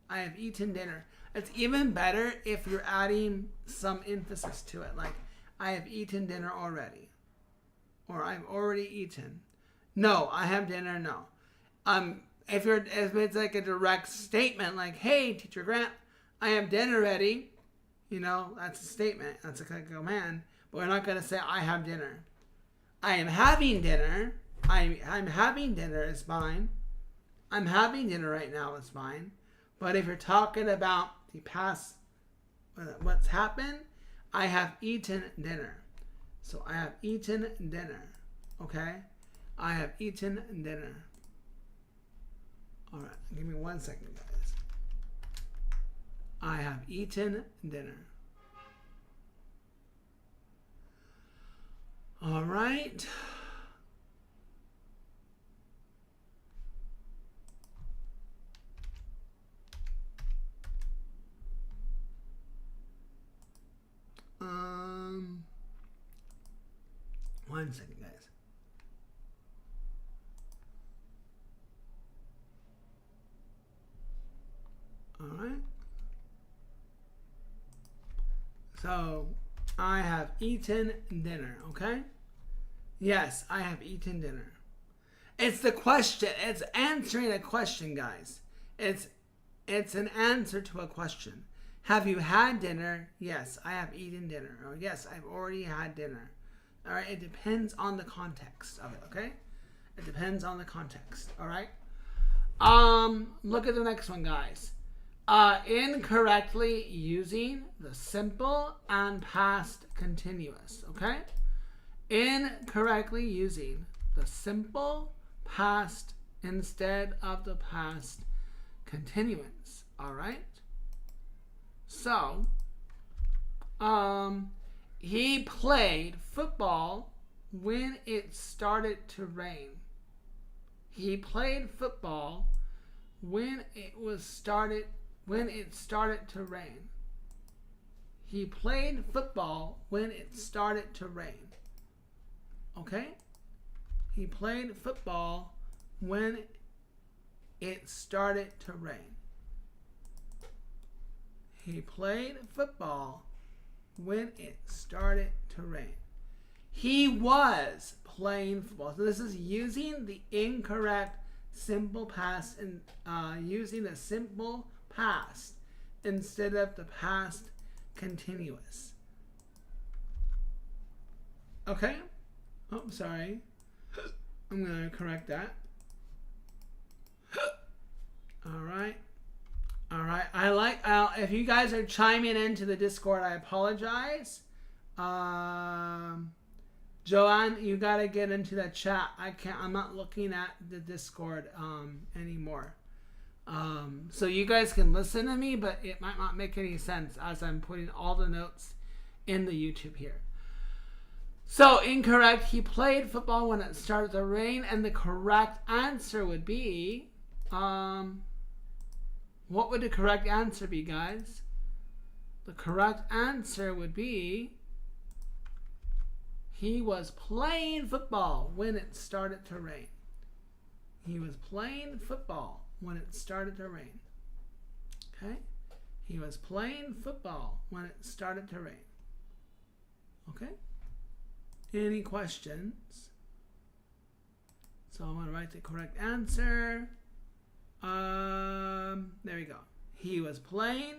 I have eaten dinner. It's even better if you're adding some emphasis to it, like I have eaten dinner already, or I've already eaten. No, I have dinner. No. If it's like a direct statement, like, "Hey, Teacher Grant, I have dinner ready," you know, that's a statement. That's a command. But we're not going to say I have dinner. I am having dinner. I'm having dinner is fine. I'm having dinner right now is fine. But if you're talking about the past, what's happened, I have eaten dinner. So I have eaten dinner. Okay? I have eaten dinner. All right. Give me 1 second, guys. I have eaten dinner. All right. One second, guys. All right. So, I have eaten dinner, okay? Yes, I have eaten dinner. It's the question. It's answering a question, guys. It's an answer to a question. Have you had dinner? Yes, I have eaten dinner. Or yes, I've already had dinner. All right, it depends on the context of it, okay? It depends on the context, all right? Look at the next one, guys. Incorrectly using the simple and past continuous, okay? Incorrectly using the simple past instead of the past continuance, all right? So, he played football when it started to rain. He played football when it started to rain. He played football when it started to rain. Okay? He played football when it started to rain. He played football when it started to rain. He was playing football. So this is using the incorrect simple past and using the simple past instead of the past continuous. Okay? Oh, sorry. I'm going to correct that. All right. All right. if you guys are chiming into the Discord, I apologize. Joanne, you gotta get into that chat. I'm not looking at the Discord anymore. So you guys can listen to me, but it might not make any sense as I'm putting all the notes in the YouTube here. So incorrect. He played football when it started to rain, and the correct answer would be, what would the correct answer be, guys? The correct answer would be, he was playing football when it started to rain. He was playing football when it started to rain. Okay? He was playing football when it started to rain. Okay? Any questions? So I'm going to write the correct answer. There we go. He was playing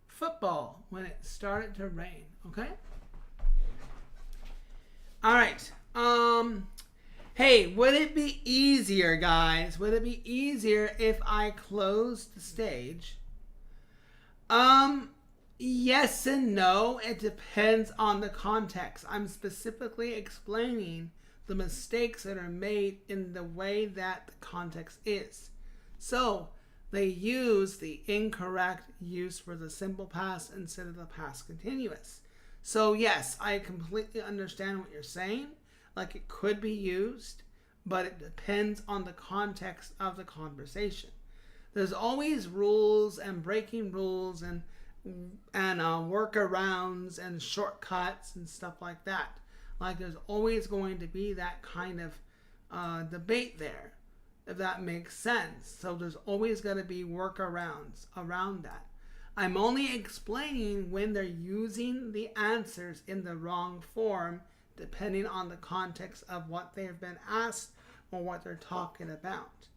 football when it started to rain. Okay? All right. Hey, would it be easier, guys? Would it be easier if I closed the stage? Yes and no. It depends on the context. I'm specifically explaining the mistakes that are made in the way that the context is. So, they use the incorrect use for the simple past instead of the past continuous. So yes, I completely understand what you're saying. Like, it could be used, but it depends on the context of the conversation. There's always rules and breaking rules and workarounds and shortcuts and stuff like that. Like, there's always going to be that kind of debate there, if that makes sense. So there's always going to be workarounds around that. I'm only explaining when they're using the answers in the wrong form, depending on the context of what they have been asked or what they're talking about.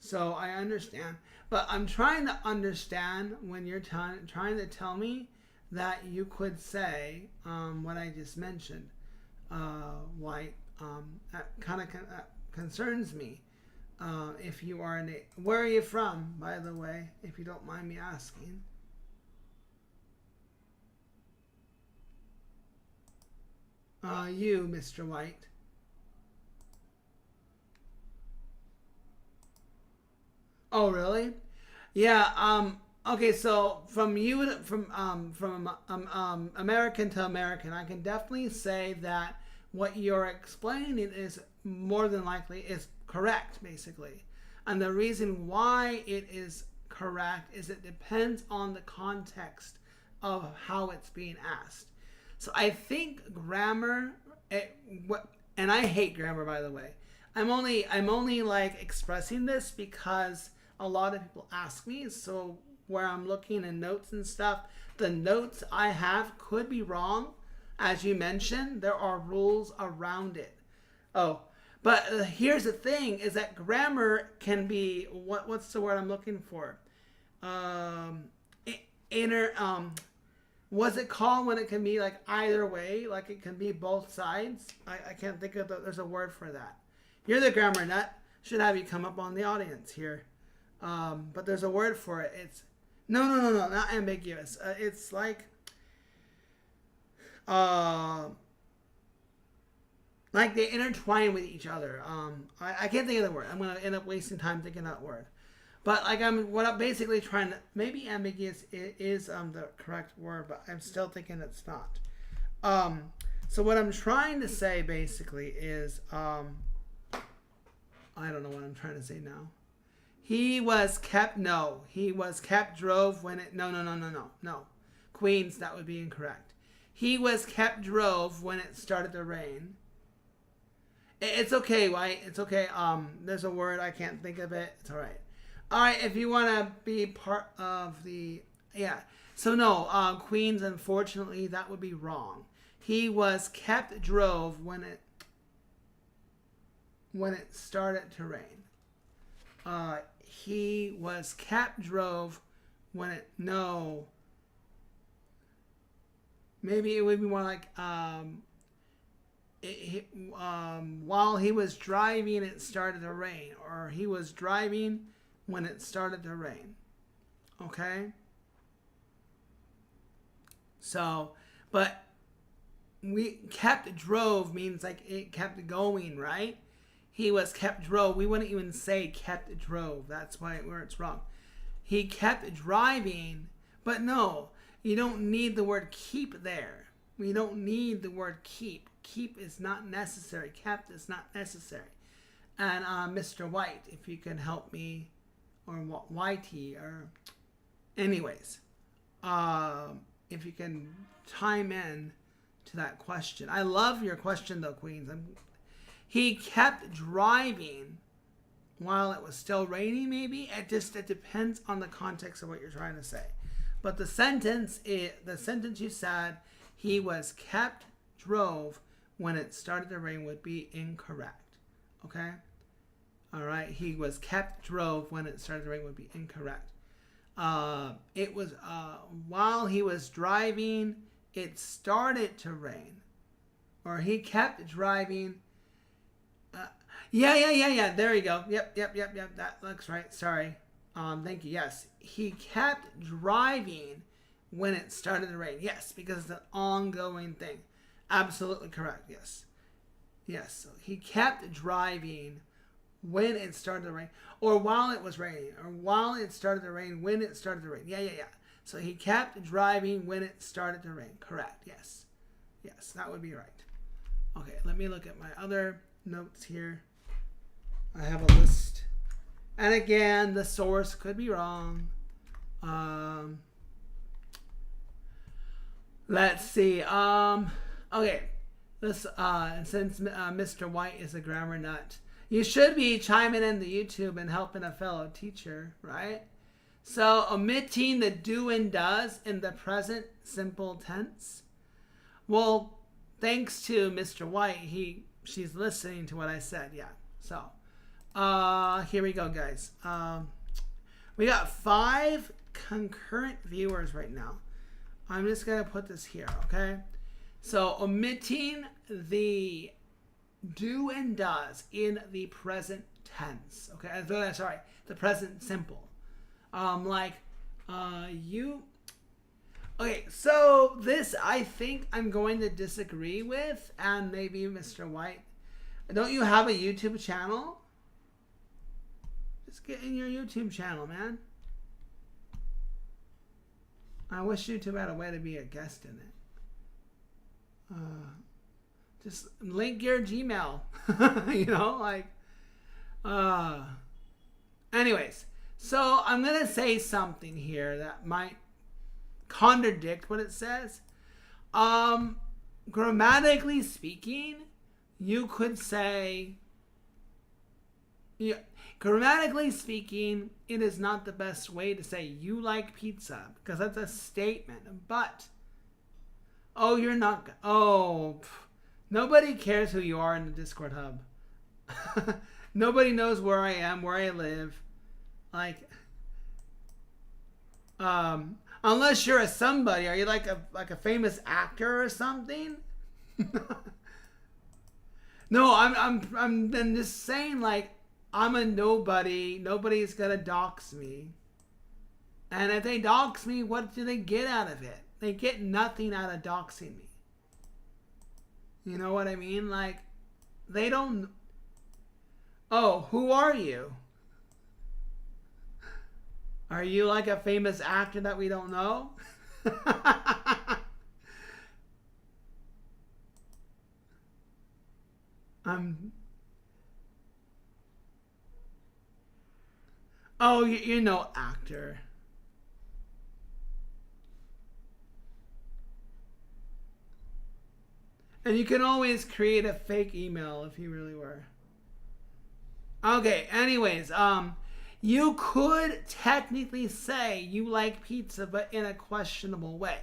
So I understand. But I'm trying to understand when you're trying to tell me that you could say what I just mentioned. White. That kind of concerns me. If you are where are you from, by the way, if you don't mind me asking? You, Mr. White. Oh, really? Yeah. Okay. So from American to American, I can definitely say that what you're explaining is more than likely is correct, basically. And the reason why it is correct is it depends on the context of how it's being asked. So I think grammar, and I hate grammar, by the way. I'm only like expressing this because a lot of people ask me. So where I'm looking in notes and stuff, the notes I have could be wrong. As you mentioned, there are rules around it. Oh, but here's the thing: is that grammar can be what's the word I'm looking for? What's it called when it can be like either way? Like it can be both sides. I can't think of there's a word for that. You're the grammar nut. Should have you come up on the audience here. But there's a word for it. It's no, not ambiguous. It's like they intertwine with each other. I can't think of the word. I'm gonna end up wasting time thinking that word. But like what I'm basically trying to, maybe ambiguous is the correct word, but I'm still thinking it's not. So what I'm trying to say basically is I don't know what I'm trying to say now. He was kept drove when it no. Queens, that would be incorrect. He was kept drove when it started to rain. It's okay, White. It's okay. There's a word, I can't think of it. It's all right. All right, if you want to be part of the... Yeah. So, no, Queens, unfortunately, that would be wrong. He was kept drove when it started to rain. He was kept drove when it... No. Maybe it would be more like... while he was driving, it started to rain. Or he was driving... when it started to rain. Okay? So, but we kept drove means like it kept going, right? He was kept drove. We wouldn't even say kept drove. That's where it's wrong. He kept driving, but no, you don't need the word keep there. We don't need the word keep. Keep is not necessary. Kept is not necessary. And Mr. White, if you can help me, or Whitey, or anyways, if you can chime in to that question. I love your question though, Queens. He kept driving while it was still raining, maybe. It depends on the context of what you're trying to say. But the sentence you said, he was kept drove when it started to rain, would be incorrect. Okay? All right. He was kept drove when it started to rain would be incorrect. It was while he was driving, it started to rain. Or he kept driving. Yeah. There you go. Yep. That looks right. Sorry. Thank you. Yes. He kept driving when it started to rain. Yes, because it's an ongoing thing. Absolutely correct. Yes. So he kept driving when it started to rain. Or while it was raining. Or while it started to rain when it started to rain. Yeah. So he kept driving when it started to rain. Correct. Yes, that would be right. Okay, let me look at my other notes here. I have a list. And again, the source could be wrong. Let's see. Okay. This since Mr. White is a grammar nut, you should be chiming in the YouTube and helping a fellow teacher, right? So omitting the do and does in the present simple tense. Well, thanks to Mr. White, she's listening to what I said. Yeah. So here we go, guys. We got 5 concurrent viewers right now. I'm just gonna put this here, okay? So omitting the do and does in the present tense. Okay, sorry, the present simple. You. Okay, so this I think I'm going to disagree with, and maybe Mr. White. Don't you have a YouTube channel? Just get in your YouTube channel, man. I wish YouTube had a way to be a guest in it. Just link your Gmail. Anyways, so I'm going to say something here that might contradict what it says. Grammatically speaking, you could say... Grammatically speaking, it is not the best way to say you like pizza, because that's a statement. But, you're not... nobody cares who you are in the Discord hub. Nobody knows where I am, where I live. Unless you're a somebody. Are you like a famous actor or something? No, I'm then just saying, I'm a nobody. Nobody's gonna dox me. And if they dox me, what do they get out of it? They get nothing out of doxing me. You know what I mean? They don't... Oh, who are you? Are you like a famous actor that we don't know? Oh, you're no actor. And you can always create a fake email if you really were. Okay, anyways, you could technically say you like pizza, but in a questionable way.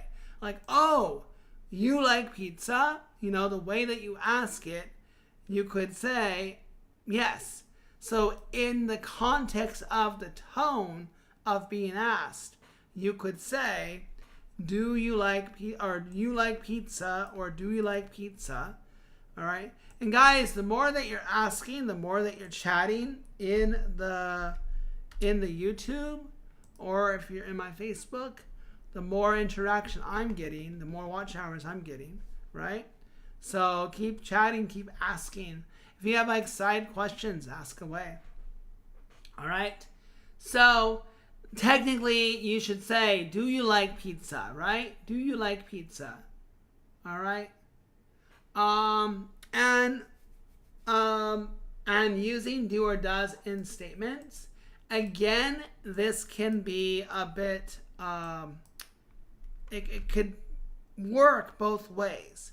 Oh, you like pizza? The way that you ask it, you could say, yes. So in the context of the tone of being asked, you could say, do you like you like pizza, or do you like pizza? All right. And guys, the more that you're asking, the more that you're chatting in the YouTube, or if you're in my Facebook, the more interaction I'm getting, the more watch hours I'm getting, right? So keep chatting, keep asking. If you have like side questions, ask away. All right. So technically, you should say, "Do you like pizza?" Right? Do you like pizza? All right. And and using do or does in statements. Again, this can be a bit. It could work both ways.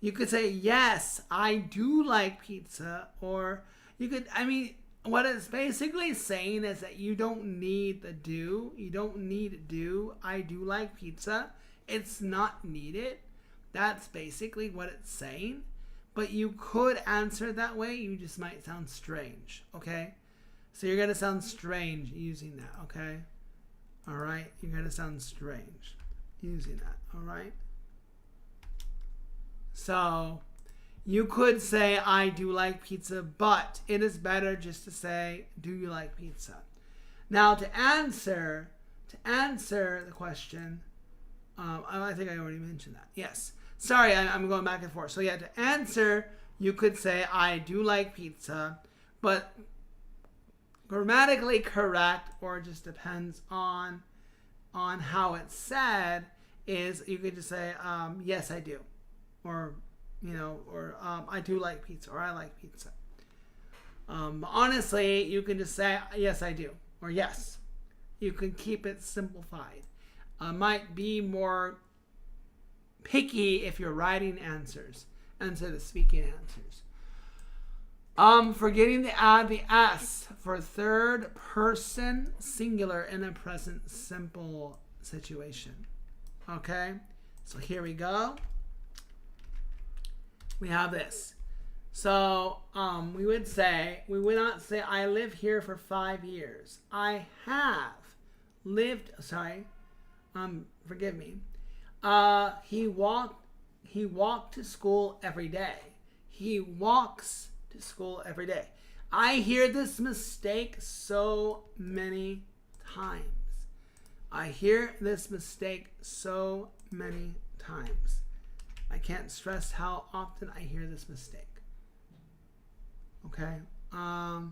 You could say, yes, I do like pizza. Or you could, I mean, what it's basically saying is that you don't need the do. You don't need do. I do like pizza. It's not needed. That's basically what it's saying. But you could answer that way. You just might sound strange. Okay? So you're going to sound strange using that. Okay? All right? You're going to sound strange using that. All right? So you could say, I do like pizza, but it is better just to say, do you like pizza? Now, to answer the question, I think I already mentioned that. Yes. Sorry, I'm going back and forth. So yeah, to answer, you could say, I do like pizza, but grammatically correct, or just depends on how it's said, is you could just say, yes, I do. Or, or I do like pizza, or I like pizza. Honestly, you can just say, yes, I do, or yes. You can keep it simplified. Might be more picky if you're writing answers instead of speaking answers. Forgetting to add the S for third person singular in a present simple situation. Okay, so here we go. We have this. So we would not say I live here for 5 years. I have lived. Forgive me. He walked to school every day. He walks to school every day. I hear this mistake so many times. I hear this mistake so many times. I can't stress how often I hear this mistake. Okay. All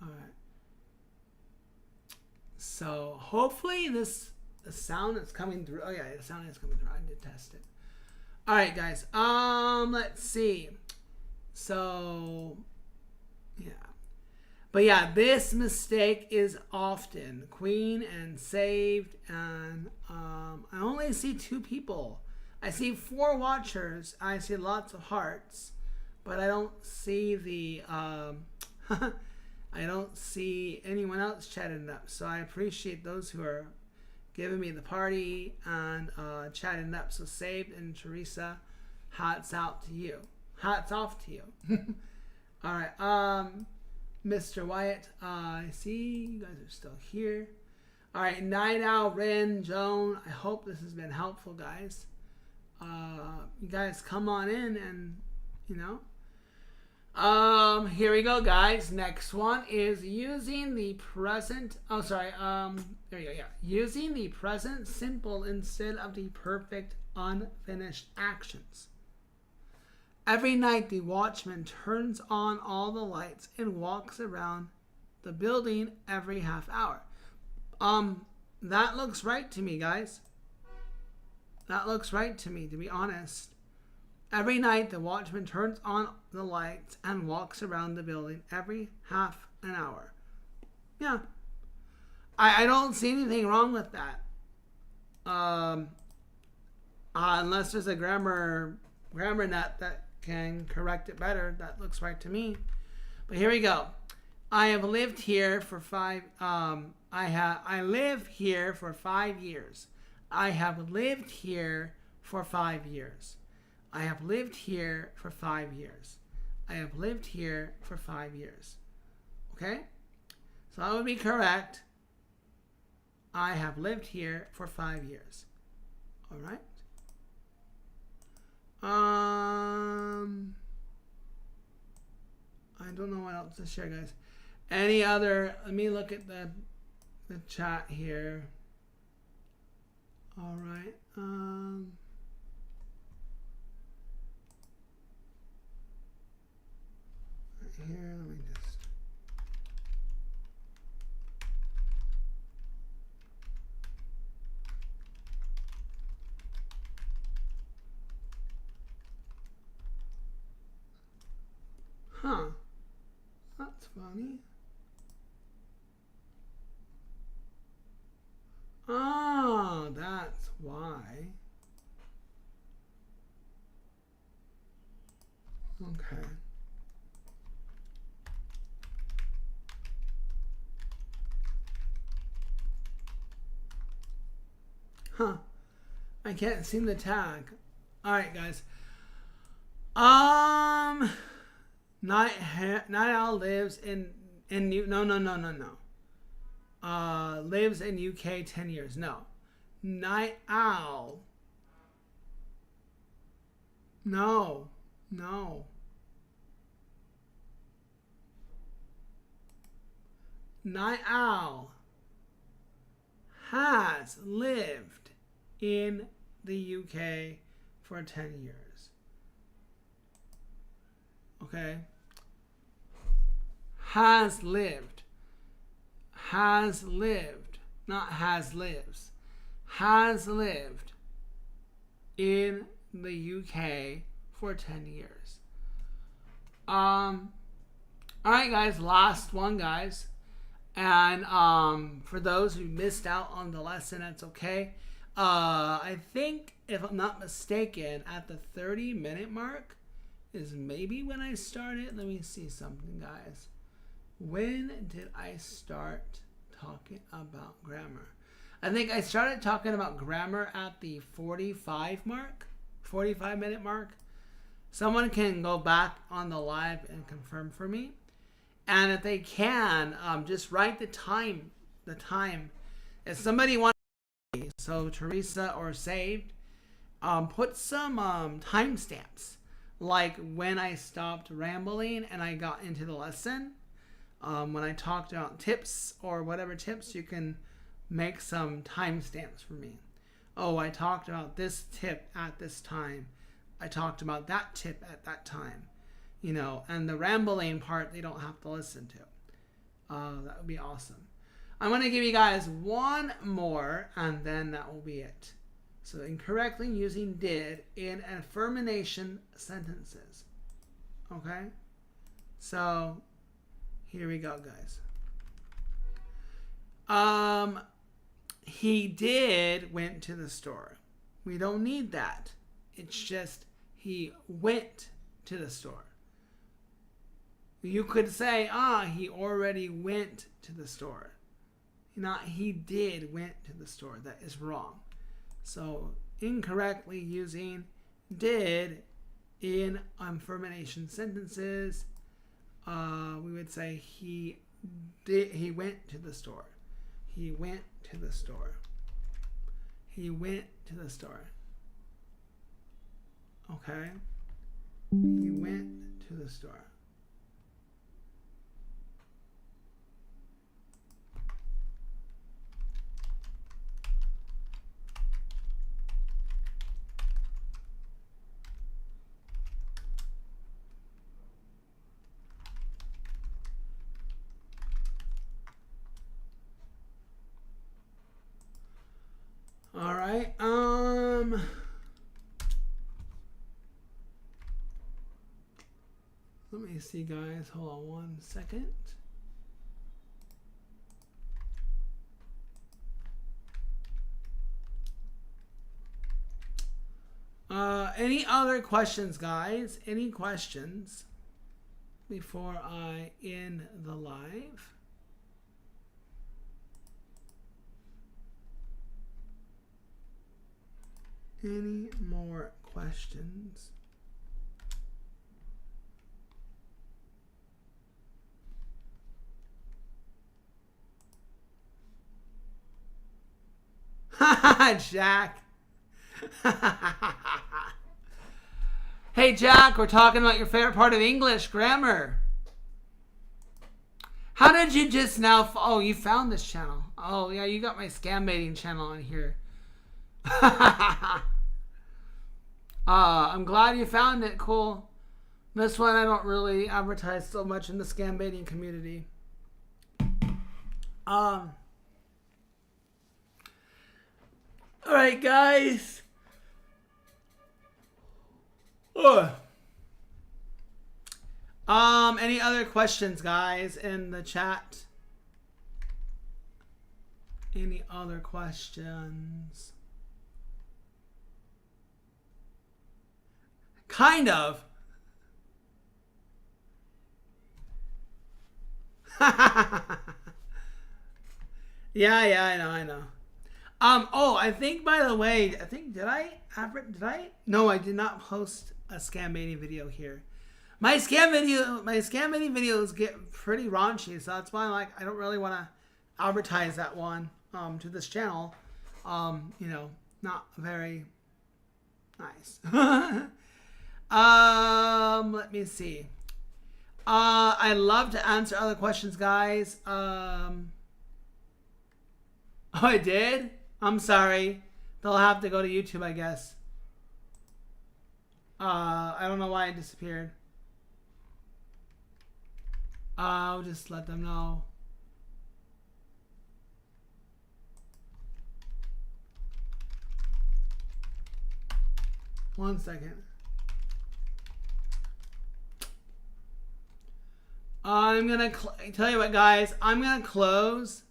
right. So hopefully the sound is coming through. Oh yeah, the sound is coming through. I did test it. All right, guys. Let's see. So yeah. But yeah, this mistake is often queen and saved, and I only see 2 people. I see 4 watchers. I see lots of hearts, but I don't see the I don't see anyone else chatting up. So I appreciate those who are giving me the party and chatting up. So saved and Teresa, hats out to you. Hats off to you. All right. Mr. Wyatt, I see you guys are still here. All right, Night Owl, Ren, Joan. I hope this has been helpful, guys. You guys come on in and, here we go, guys. Next one is using the present. Oh, sorry. There you go. Yeah, using the present simple instead of the perfect unfinished actions. Every night, the watchman turns on all the lights and walks around the building every half hour. That looks right to me, guys. That looks right to me, to be honest. Every night, the watchman turns on the lights and walks around the building every half an hour. Yeah. I don't see anything wrong with that. Unless there's a grammar nut that can correct it better. That looks right to me. But here we go. I have lived here for 5 I live here for 5 years. I have lived here for 5 years. I have lived here for 5 years. I have lived here for 5 years. Okay? So that would be correct. I have lived here for 5 years. All right? I don't know what else to share, guys. Any other? Let me look at the the chat here. All right. Right here, let me just. Huh. That's funny. Oh, that's why. Okay. Huh. I can't see the tag. Alright, guys. Night Owl lives in no. Lives in UK 10 years. No. Night Owl. No. Night Owl has lived in the UK for 10 years. Okay? Has lived. Not has lives. Has lived in the UK for 10 years. Alright, guys. Last one, guys. And for those who missed out on the lesson, that's okay. I think, if I'm not mistaken, at the 30-minute mark is maybe when I started. Let me see something, guys. When did I start talking about grammar? I think I started talking about grammar at the 45-minute mark. Someone can go back on the live and confirm for me. And if they can, just write the time. If somebody wants to, so Teresa or Saved, put some timestamps. Like when I stopped rambling and I got into the lesson. When I talked about tips or whatever tips, you can make some timestamps for me. Oh, I talked about this tip at this time. I talked about that tip at that time. You know, and the rambling part, they don't have to listen to. That would be awesome. I'm going to give you guys one more, and then that will be it. So, incorrectly using did in affirmation sentences. Okay? So, here we go, guys. He did went to the store. We don't need that. It's just he went to the store. You could say, he already went to the store. Not he did went to the store. That is wrong. So, incorrectly using did in affirmation sentences, we would say he went to the store. He went to the store. He went to the store. Okay? He went to the store. All right. Let me see, guys. Hold on one second. Any other questions, guys? Any questions before I end the live? Any more questions? Jack. Hey, Jack, we're talking about your favorite part of English, grammar. How did you just now? Oh, you found this channel. Oh, yeah, you got my scam baiting channel on here. I'm glad you found it. Cool. This one I don't really advertise so much in the scam baiting community. All right, guys. Ugh. Any other questions, guys, in the chat? Any other questions? Kind of. Yeah, I know. Oh, I think, by the way, did I? No, I did not post a scam baiting video here. My scam baiting videos get pretty raunchy, so that's why I don't really want to advertise that one to this channel. Not very nice. Let me see. I love to answer other questions, guys. Oh, I did? I'm sorry. They'll have to go to YouTube, I guess. I don't know why it disappeared. I'll just let them know. One second. I'm gonna tell you what, guys. I'm gonna close.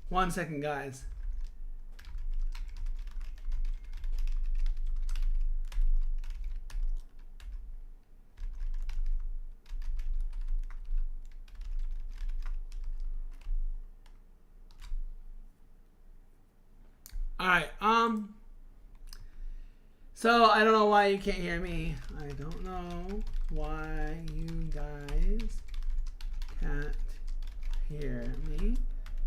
One second, guys. All right. So I don't know why you can't hear me. I don't know why you guys can't hear me,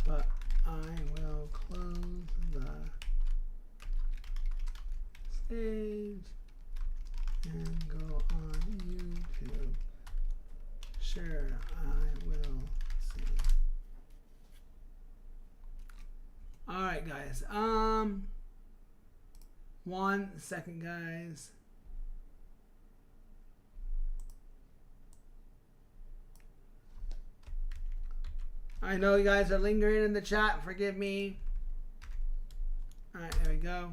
but I will close the stage and go on YouTube. Sure, I will see. All right, guys. 1 second, guys. I know you guys are lingering in the chat. Forgive me. All right, there we go.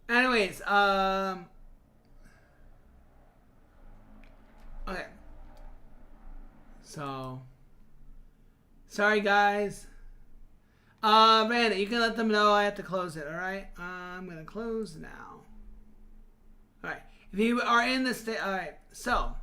Anyways, okay. So, sorry, guys. Randy, you can let them know I have to close it, all right? I'm going to close now. All right. If you are in the state, all right. So,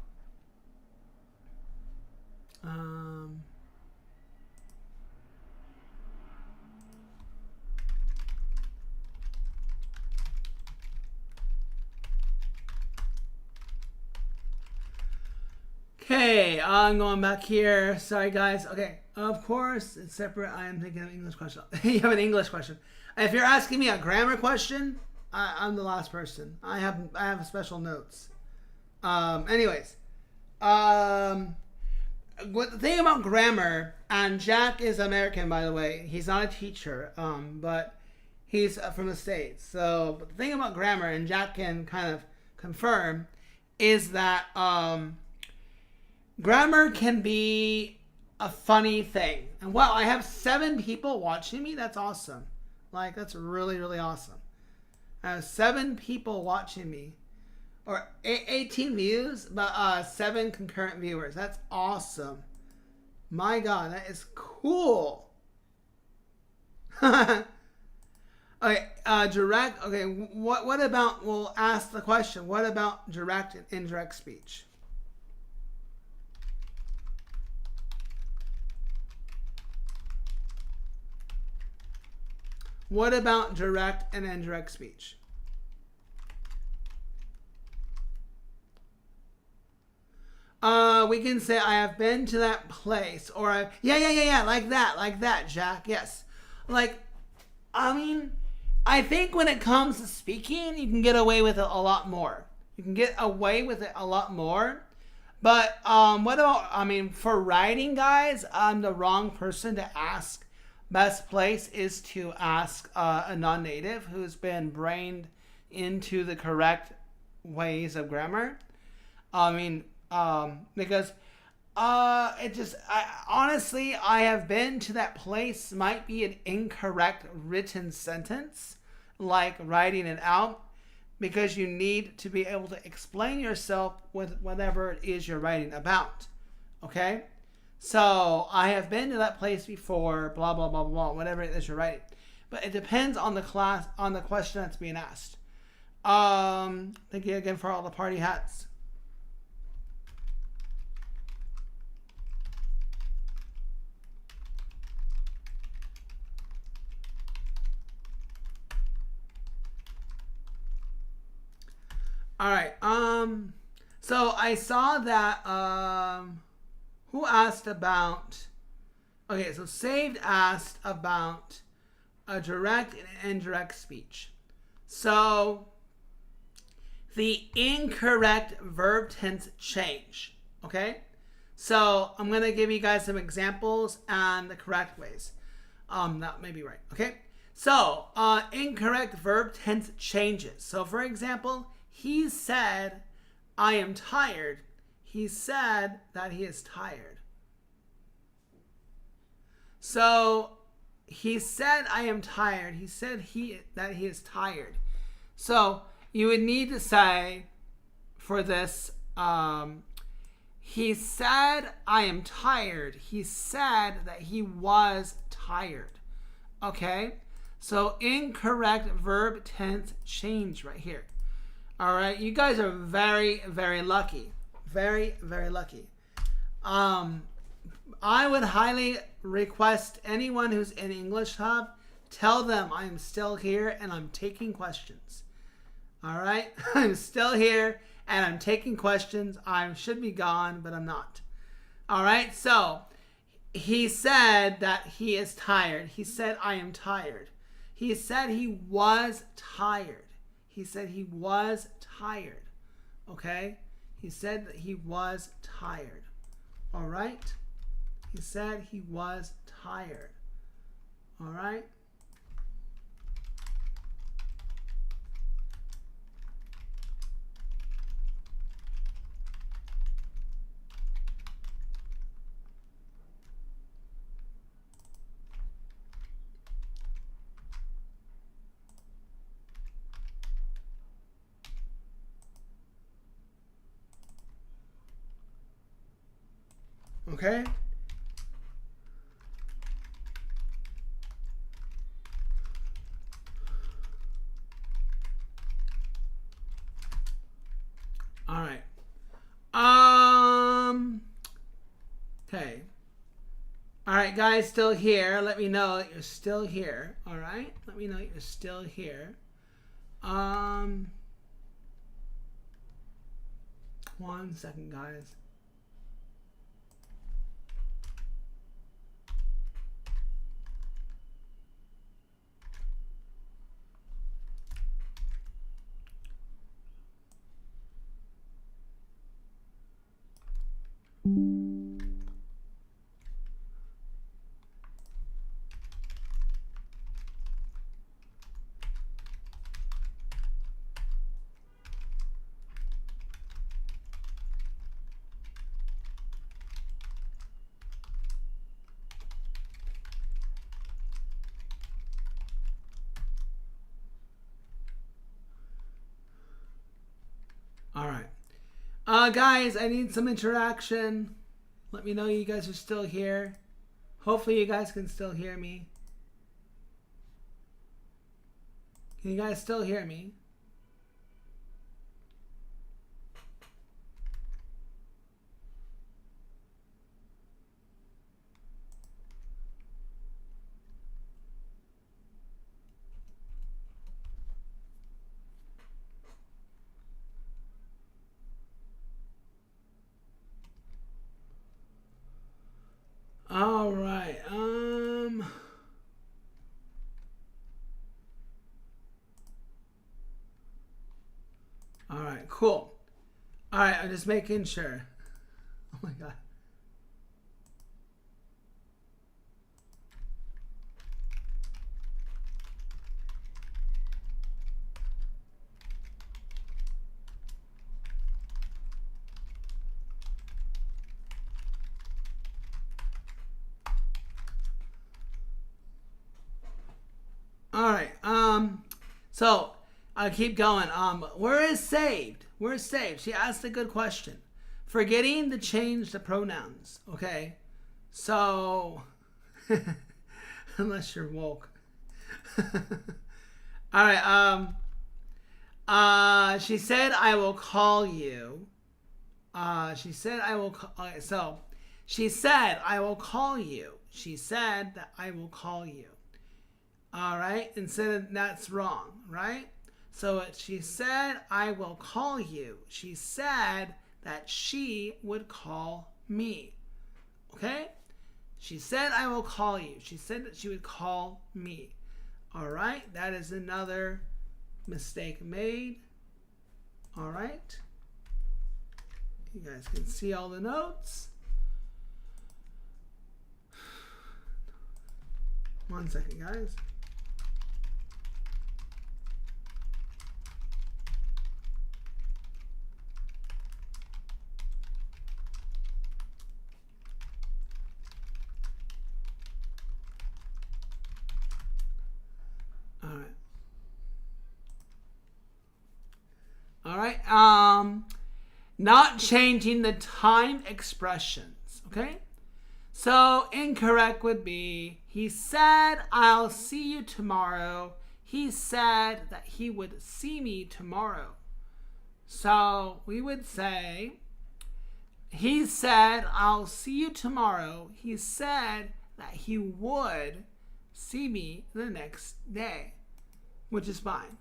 okay, I'm going back here. Sorry, guys. Okay, of course, it's separate. I am thinking of an English question. You have an English question. If you're asking me a grammar question, I'm the last person. I have special notes. Anyways, what the thing about grammar, and Jack is American, by the way. He's not a teacher, but he's from the States. So, but the thing about grammar, and Jack can kind of confirm, is that grammar can be a funny thing. And wow, I have 7 people watching me. That's awesome. Like, that's really, really awesome. I have 7 people watching me. Or 18 views, but 7 concurrent viewers. That's awesome. My God, that is cool. Okay, direct. Okay, what about? We'll ask the question. What about direct and indirect speech? What about direct and indirect speech? We can say I have been to that place, or yeah, like that, Jack. Yes, like, I mean, I think when it comes to speaking, you can get away with it a lot more. You can get away with it a lot more. But what about? I mean, for writing, guys, I'm the wrong person to ask. Best place is to ask a non-native who's been brained into the correct ways of grammar. I mean, because it just, honestly, I have been to that place might be an incorrect written sentence, like writing it out, because you need to be able to explain yourself with whatever it is you're writing about. Okay? So, I have been to that place before, blah, blah, blah, blah, whatever it is you're writing. But it depends on the class, on the question that's being asked. Thank you again for all the party hats. All right. So I saw that. Who asked about? Okay, so Saved asked about a direct and indirect speech. So the incorrect verb tense change. Okay. So I'm gonna give you guys some examples and the correct ways. That may be right. Okay. So incorrect verb tense changes. So for example, he said, I am tired. He said that he is tired. So he said, I am tired. He said that he is tired. So you would need to say for this, he said, I am tired. He said that he was tired. Okay? So incorrect verb tense change right here. All right, you guys are very, very lucky. Very, very lucky. I would highly request anyone who's in English Hub, tell them I am still here and I'm taking questions. All right, I'm still here and I'm taking questions. I should be gone, but I'm not. All right, so he said that he is tired. He said, I am tired. He said he was tired. He said he was tired. Okay? He said that he was tired. All right? He said he was tired. All right? Okay? All right. Okay. All right, guys, still here. Let me know that you're still here. All right? Let me know that you're still here. One second, guys. All right. Guys, I need some interaction. Let me know you guys are still here. Hopefully you guys can still hear me. Can you guys still hear me? All right. All right. Cool. All right. I'm just making sure. Oh my god. All right. So I keep going. Where is saved? Where is saved? She asked a good question. Forgetting to change the pronouns. Okay. So, unless you're woke. All right. She said I will call you. She said I will. Okay, so she said I will call you. She said that I will call you. All right, instead of that's wrong, right? So she said, I will call you. She said that she would call me. Okay? She said, I will call you. She said that she would call me. All right, that is another mistake made. All right. You guys can see all the notes. One second, guys. All right. Not changing the time expressions. Okay. So incorrect would be, he said, I'll see you tomorrow. He said that he would see me tomorrow. So we would say, he said, I'll see you tomorrow. He said that he would see me the next day, which is fine.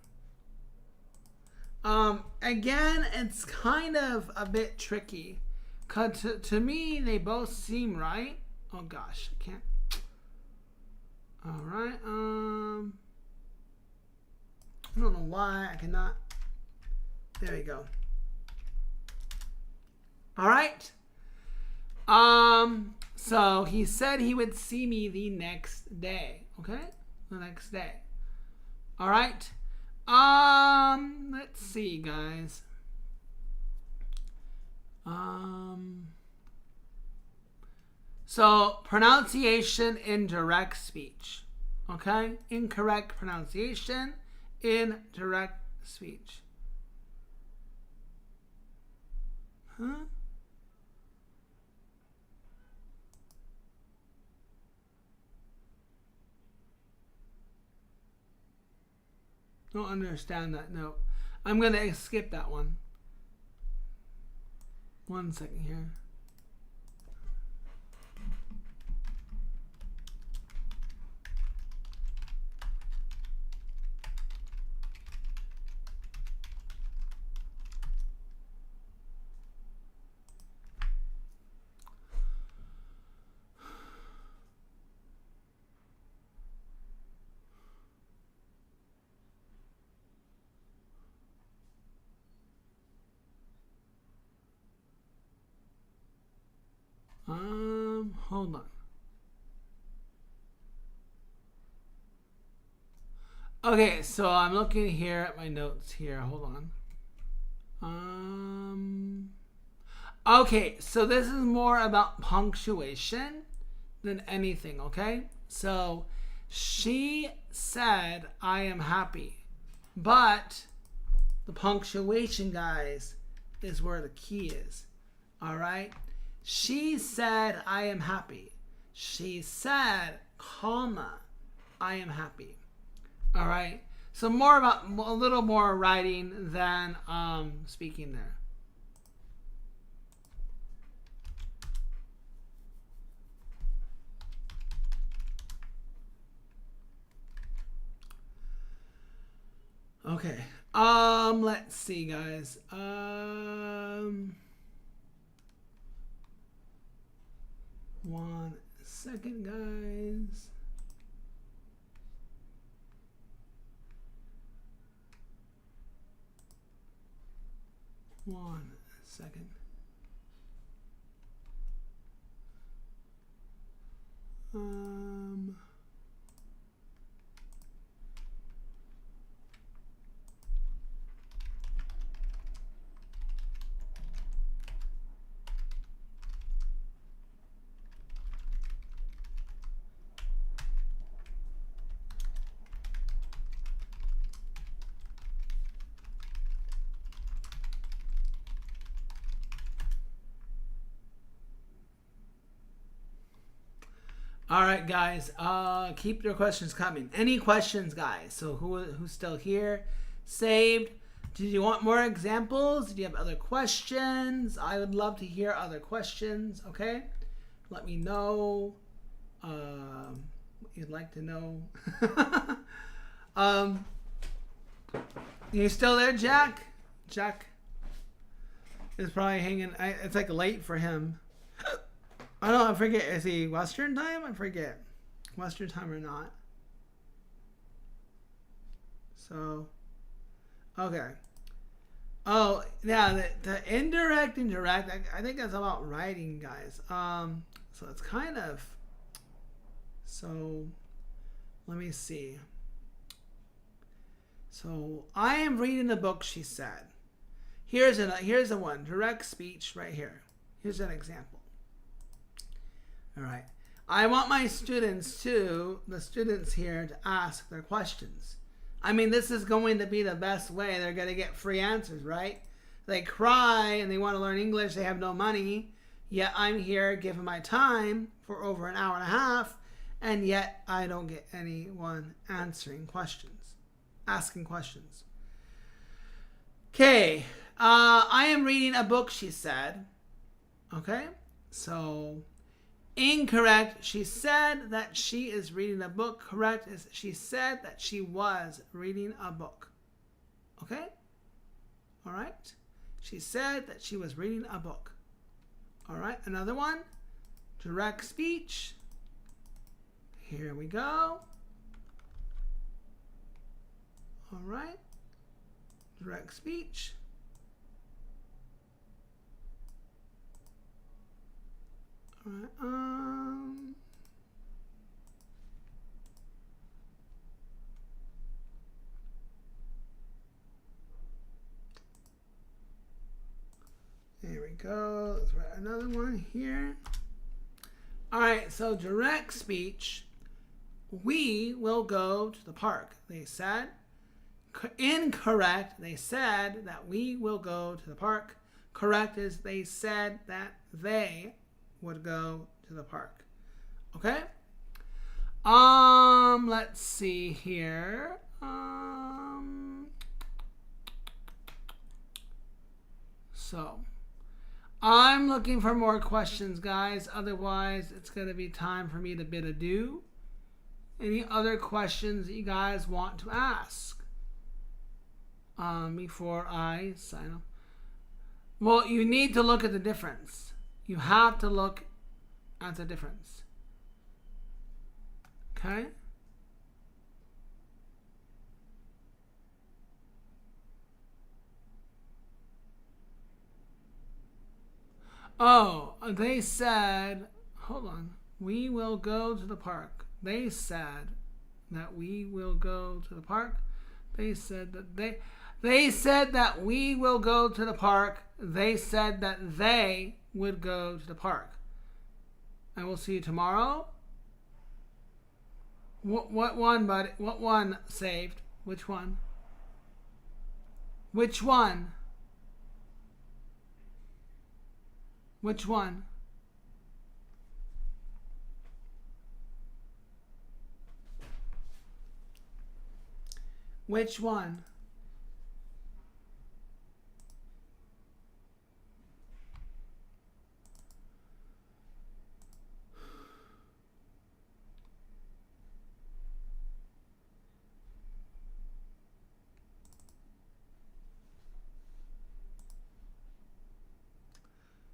Again, it's kind of a bit tricky. Cause to me, they both seem right. Oh gosh, I can't. All right. I don't know why I cannot. There we go. All right. So he said he would see me the next day. Okay, the next day. All right. Let's see, guys. So pronunciation in direct speech. Okay? Incorrect pronunciation in direct speech. Huh? Don't understand that. No. I'm going to skip that one. One second here. Hold on. Okay, so I'm looking here at my notes here. Hold on. Okay, so this is more about punctuation than anything, okay? So she said, I am happy. But the punctuation, guys, is where the key is. All right? She said, I am happy. She said, comma, I am happy. All right. So more about a little more writing than speaking there. Okay. Let's see, guys. One second, guys. One second. All right, guys. Keep your questions coming. Any questions, guys? So who's still here? Saved. Did you want more examples? Did you have other questions? I would love to hear other questions. Okay, let me know. What you'd like to know. You still there, Jack? Jack is probably hanging. It's like late for him. I don't know, I forget. Is he Western time? I forget. Western time or not. So, okay. Oh, yeah, the indirect and direct, I think that's about writing, guys. So it's kind of, so let me see. So I am reading the book, she said. Here's a one, direct speech right here. Here's an example. All right. I want my students the students here to ask their questions. I mean, this is going to be the best way they're going to get free answers, right? They cry and they want to learn English. They have no money. Yet I'm here giving my time for over an hour and a half. And yet I don't get anyone asking questions. Okay. I am reading a book, she said. Okay. So, incorrect. She said that she is reading a book. Correct is she said that she was reading a book. Okay? All right. She said that she was reading a book. All right. Another one. Direct speech. Here we go. All right. Direct speech. All right. There we go. Let's write another one here. All right. So direct speech. We will go to the park. They said. Incorrect. They said that we will go to the park. Correct is they said that they would go to the park. Okay? Let's see here. So, I'm looking for more questions, guys. Otherwise, it's going to be time for me to bid adieu. Any other questions that you guys want to ask? Before I sign off. Well, you need to look at the difference. You have to look at the difference. Okay? Oh, they said, hold on. We will go to the park. They said that we will go to the park. They said that they said that we will go to the park. They said that they would go to the park. I will see you tomorrow. What one, buddy? What one saved? Which one? Which one? Which one? Which one?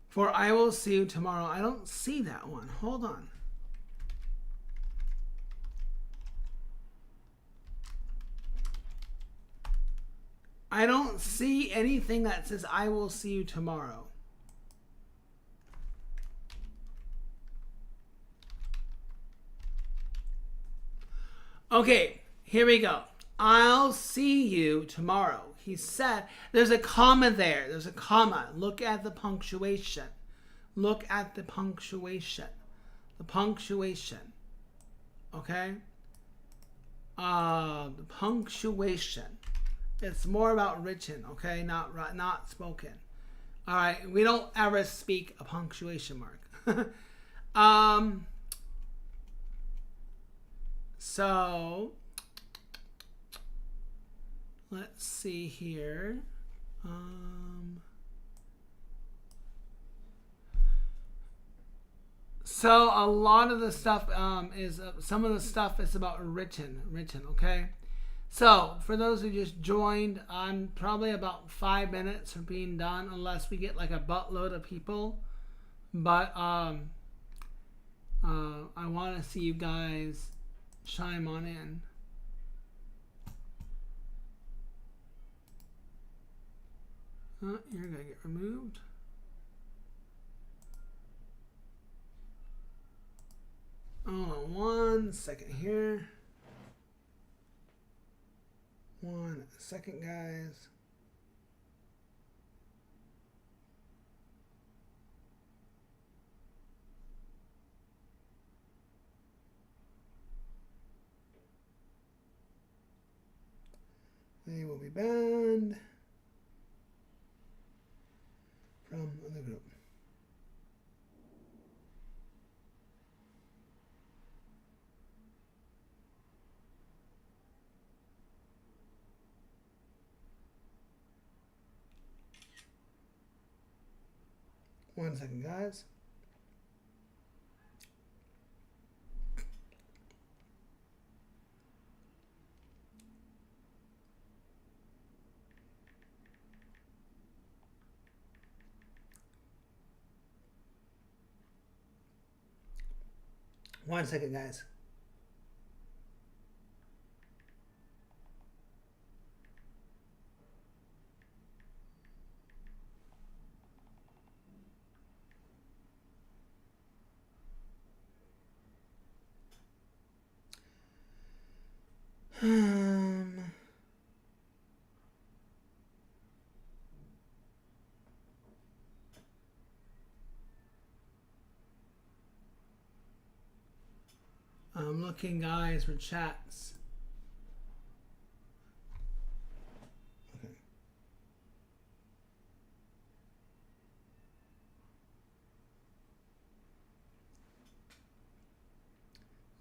For I will see you tomorrow. I don't see that one. Hold on. I don't see anything that says I will see you tomorrow. Okay, here we go. I'll see you tomorrow. He said, there's a comma there. There's a comma. Look at the punctuation. Look at the punctuation. The punctuation. Okay? The punctuation. It's more about written, okay? Not spoken. All right, we don't ever speak a punctuation mark. So let's see here. So a lot of the stuff is some of the stuff is about written, okay? So for those who just joined, I'm probably about 5 minutes from being done, unless we get like a buttload of people. But I want to see you guys chime on in. You're gonna get removed. Hold on 1 second here. 1 second, guys. They will be banned from the group. One second, guys. One second, guys. I'm looking, guys, for chats. Okay.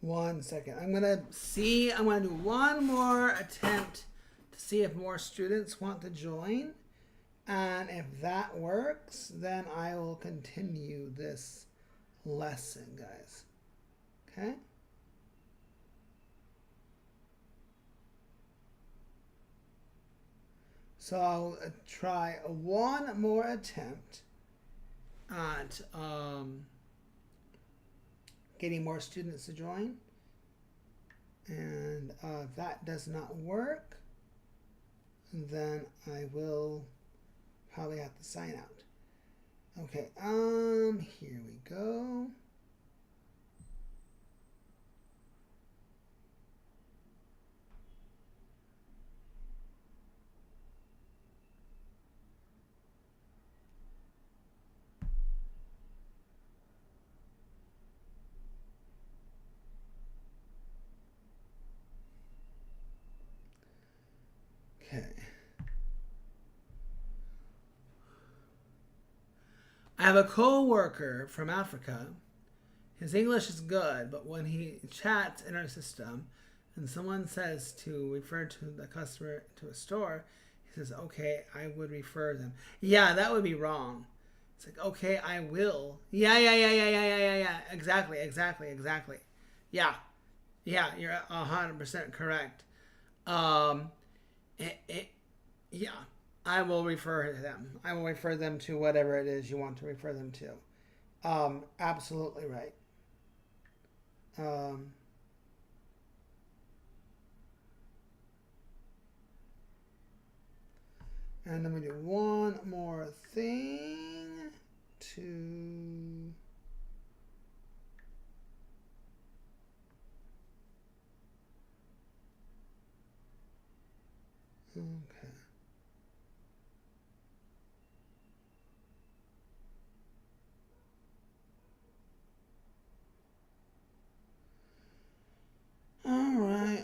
One second. I'm gonna do one more attempt to see if more students want to join. And if that works, then I will continue this lesson, guys. Okay? So I'll try one more attempt at getting more students to join. And if that does not work, then I will probably have to sign out. Okay, here we go. Okay. I have a co-worker from Africa. His English is good, but when he chats in our system and someone says to refer to the customer to a store, he says, okay, I would refer them. Yeah, that would be wrong. It's like, okay, I will. Yeah. Exactly. Yeah, you're 100% correct. Yeah, I will refer them. I will refer them to whatever it is you want to refer them to. Absolutely right. And then we do one more thing to... Okay. All right.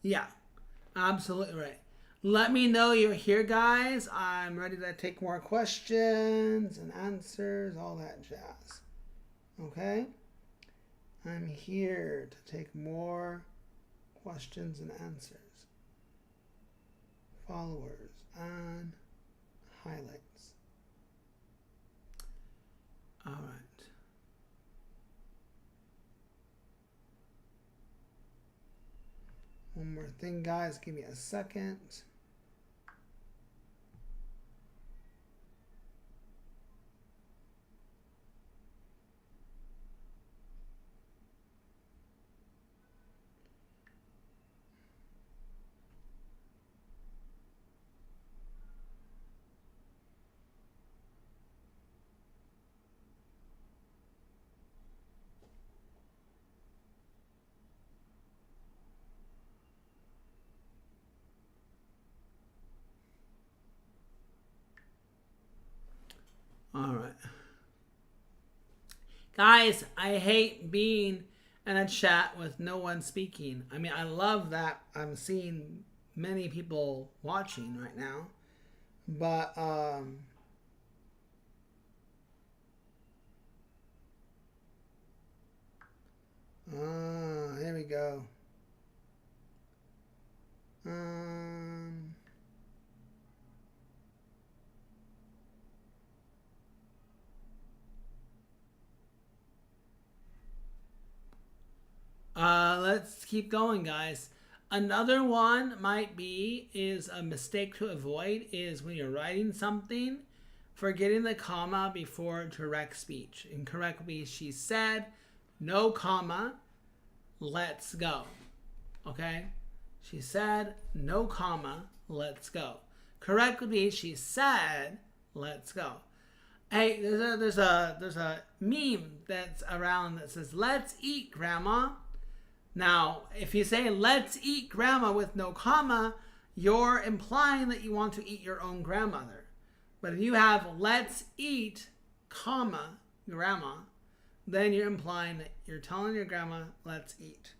Yeah, absolutely right. Let me know you're here, guys. I'm ready to take more questions and answers, all that jazz. Okay? I'm here to take more questions and answers. Followers and highlights. All right. One more thing, guys. Give me a second. All right. Guys, I hate being in a chat with no one speaking. I mean, I love that I'm seeing many people watching right now. But, here we go. Let's keep going, guys. Another one might be is a mistake to avoid is when you're writing something, forgetting the comma before direct speech. In correct speech, she said, no comma, let's go. Okay? She said, no comma, let's go. Correct would be she said, let's go. Hey, there's a meme that's around that says, let's eat, grandma. Now, if you say let's eat grandma with no comma, you're implying that you want to eat your own grandmother. But if you have let's eat, comma, grandma, then you're implying that you're telling your grandma, let's eat.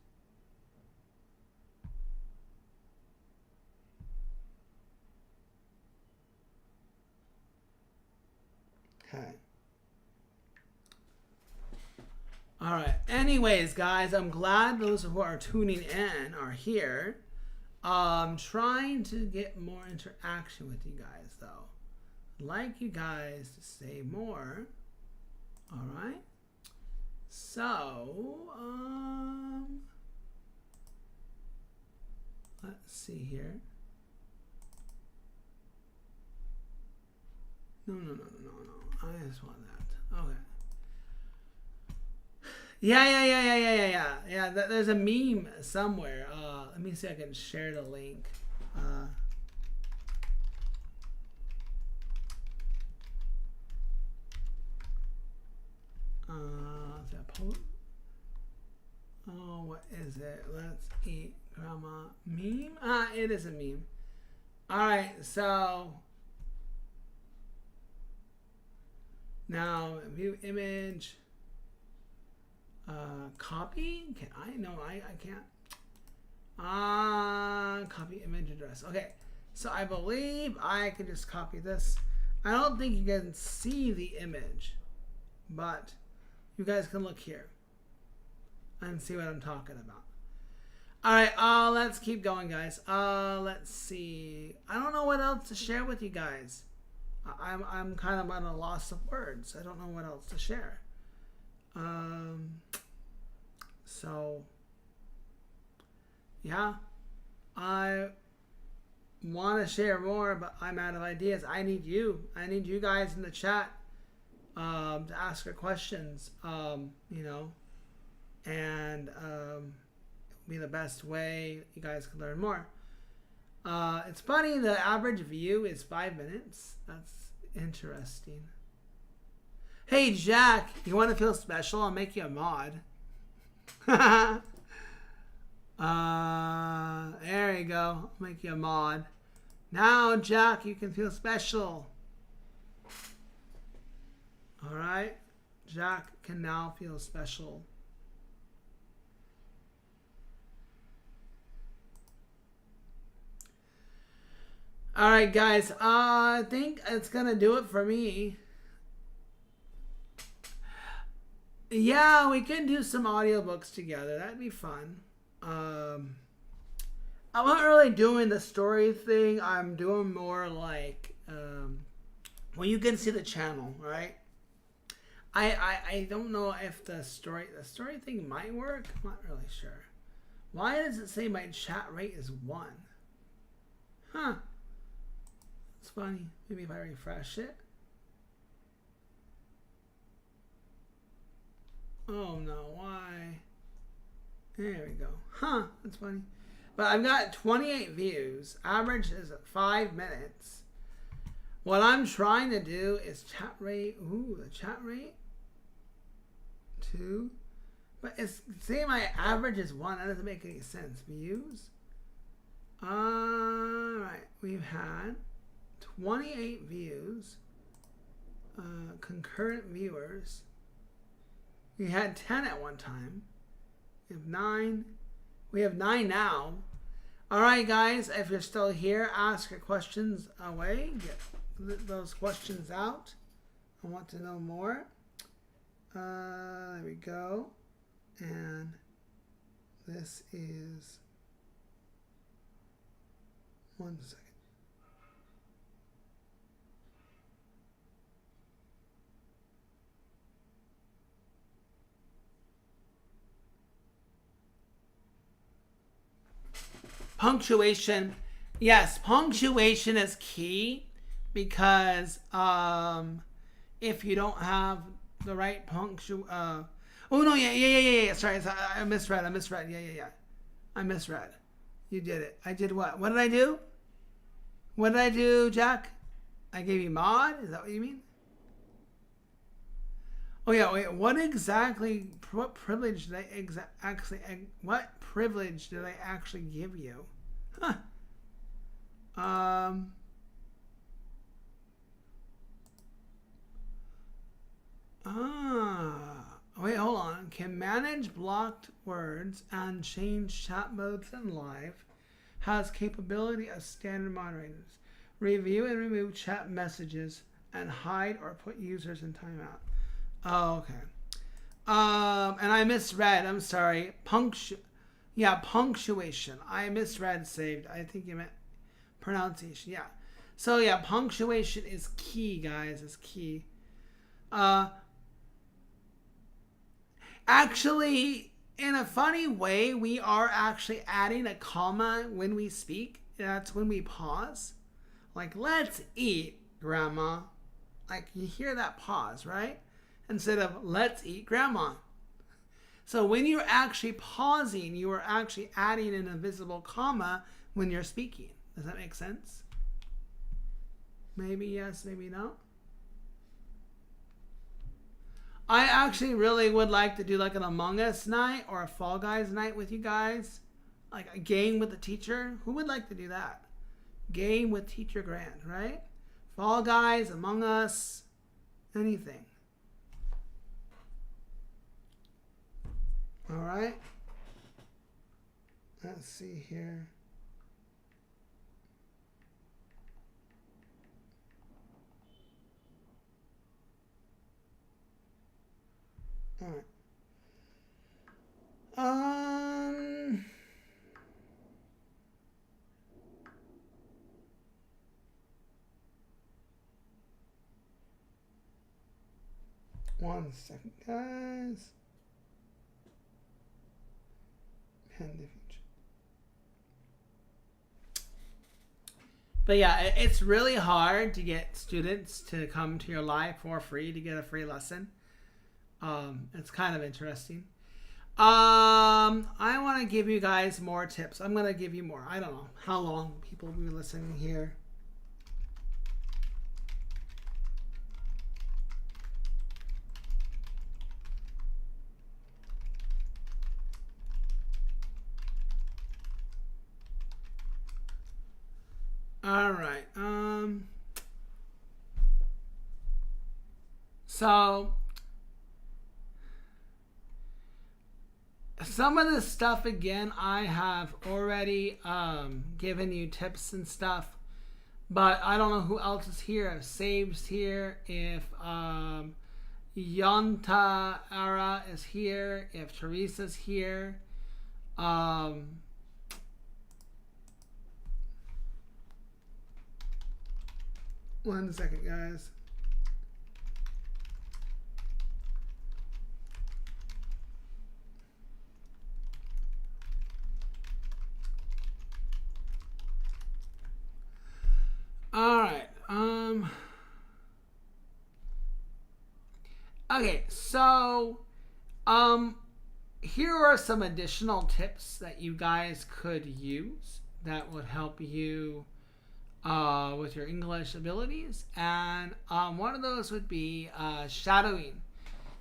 Okay. All right. Anyways, guys, I'm glad those who are tuning in are here. Trying to get more interaction with you guys, though. I'd like you guys to say more. All right. So, let's see here. No. I just want that. Okay. Yeah. There's a meme somewhere. Let me see if I can share the link. Is that post? Oh, what is it? Let's eat grandma meme. It is a meme. All right, so now view image. Copy? Can I? No, I can't. Copy image address. Okay, so I believe I can just copy this. I don't think you can see the image, but you guys can look here and see what I'm talking about. All right, let's keep going, guys. Let's see. I don't know what else to share with you guys. I'm kind of at a loss of words. I don't know what else to share. So yeah, I want to share more, but I'm out of ideas. I need you guys in the chat to ask your questions. You know, and be the best way you guys can learn more. It's funny, the average view is 5 minutes. That's interesting. Hey Jack, you want to feel special? I'll make you a mod. There you go. I'll make you a mod. Now, Jack, you can feel special. Alright? Jack can now feel special. Alright, guys. I think it's gonna do it for me. Yeah, we can do some audiobooks together. That'd be fun. I'm not really doing the story thing. I'm doing more like, well, you can see the channel, right? I don't know if the story thing might work. I'm not really sure. Why does it say my chat rate is 1? Huh. It's funny. Maybe if I refresh it. Oh no, why? There we go. Huh, that's funny. But I've got 28 views. Average is 5 minutes. What I'm trying to do is chat rate. Ooh, the chat rate. 2. But it's saying my average is 1. That doesn't make any sense. Views. Alright, we've had 28 views. Concurrent viewers. We had 10 at one time. We have 9. We have 9 now. Alright, guys, if you're still here, ask your questions away. Get those questions out. I want to know more. There we go. And this is 1 second. Punctuation. Yes, punctuation is key because if you don't have the right oh no, yeah. Sorry, I misread. Yeah. I misread. You did it. I did what? What did I do? What did I do, Jack? I gave you mod? Is that what you mean? Oh yeah, wait. What privilege did I what privilege did I actually give you? Huh. Wait, hold on. Can manage blocked words and change chat modes in live. Has capability of standard moderators. Review and remove chat messages and hide or put users in timeout. Oh, okay. And I misread. I'm sorry. Punctuation. I misread saved. I think you meant pronunciation. Yeah. So yeah, punctuation is key, guys. It's key. Actually, in a funny way, we are actually adding a comma when we speak. That's when we pause. Like, let's eat, Grandma. Like, you hear that pause, right? Instead of, let's eat, Grandma. So when you're actually pausing, you are actually adding an invisible comma when you're speaking. Does that make sense? Maybe yes, maybe no. I actually really would like to do like an Among Us night or a Fall Guys night with you guys. Like a game with the teacher. Who would like to do that? Game with Teacher Grant, right? Fall Guys, Among Us, anything. All right. Let's see here. All right. 1 second, guys. Pen the future. But yeah, it's really hard to get students to come to your live for free to get a free lesson. It's kind of interesting. I want to give you guys more tips. I'm gonna give you more. I don't know how long people will be listening here. All right. So some of this stuff again, I have already given you tips and stuff, but I don't know who else is here. If Save's here, if Yonta Ara is here, if Teresa's here. One second, guys. All right. Okay, so here are some additional tips that you guys could use that would help you with your English abilities, and one of those would be shadowing.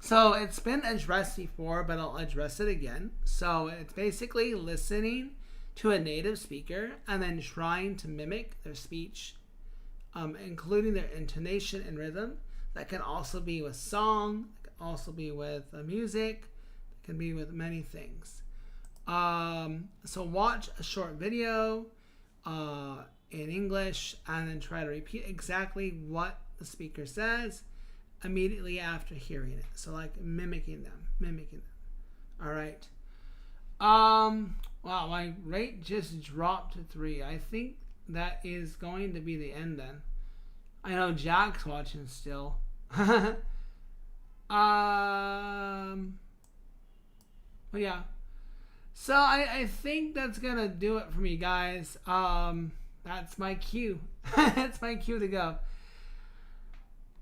So it's been addressed before, but I'll address it again. So it's basically listening to a native speaker and then trying to mimic their speech, including their intonation and rhythm. That can also be with song, it can also be with music, it can be with many things. So watch a short video in English and then try to repeat exactly what the speaker says immediately after hearing it. So like mimicking them. All right. Wow, my rate just dropped to 3. I think that is going to be the end then. I know Jack's watching still. Well, yeah. So I think that's gonna do it for me, guys. That's my cue. It's my cue to go.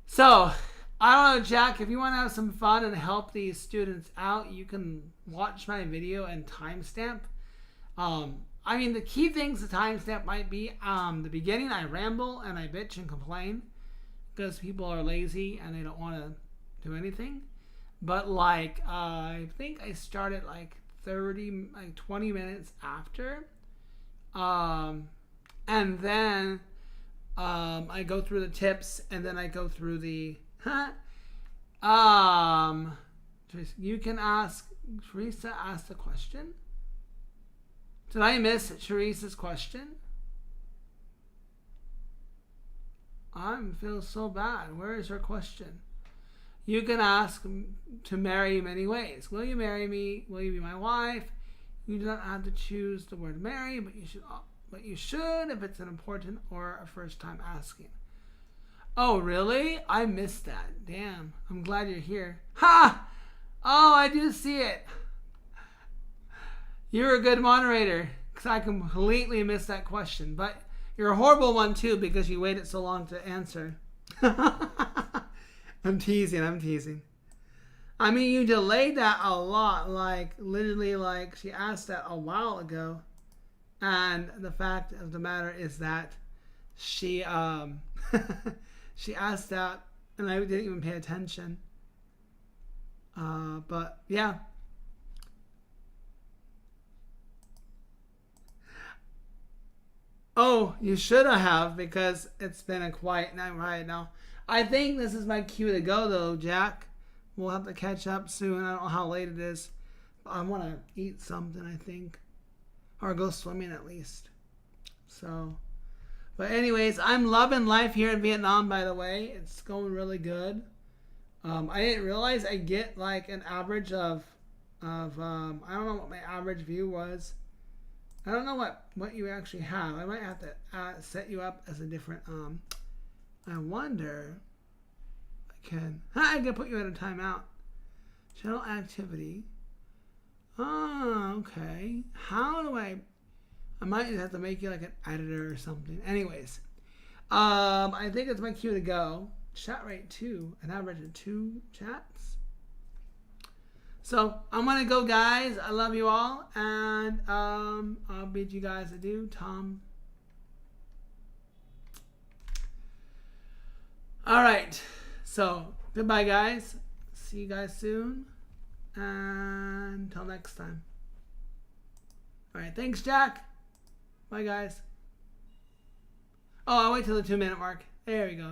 So I don't know, Jack, if you want to have some fun and help these students out, you can watch my video and timestamp. I mean, the key things the timestamp might be the beginning. I ramble and I bitch and complain because people are lazy and they don't want to do anything. But like, I think I started like 20 minutes after. And then I go through the tips and then I go through the you can ask. Teresa asked the question. Did I miss Teresa's question? I feel so bad. Where is her question? You can ask to marry many ways. Will you marry me? Will you be my wife? You do not have to choose the word marry, but you should if it's an important or a first time asking. Oh, really? I missed that. Damn. I'm glad you're here. Ha! Oh, I do see it. You're a good moderator because I completely missed that question. But you're a horrible one too because you waited so long to answer. I'm teasing. I mean, you delayed that a lot. Like, literally, like, she asked that a while ago. And the fact of the matter is that she she asked that and I didn't even pay attention. But yeah. Oh, you should have because it's been a quiet night right now. I think this is my cue to go though, Jack. We'll have to catch up soon. I don't know how late it is. But I want to eat something, I think. Or go swimming at least. So, but anyways, I'm loving life here in Vietnam, by the way. It's going really good. I didn't realize I get like an average of I don't know what my average view was. I don't know what you actually have. I might have to set you up as a different I wonder if I can put you at a timeout. Channel activity. Oh, okay. How do I might have to make you like an editor or something. Anyways, I think it's my cue to go. Chat rate 2, an average of 2 chats. So I'm gonna go, guys. I love you all, and I'll bid you guys adieu. Tom. All right. So goodbye, guys. See you guys soon, and until next time. All right. Thanks, Jack. Bye, guys. Oh, I'll wait till the 2-minute mark. There we go.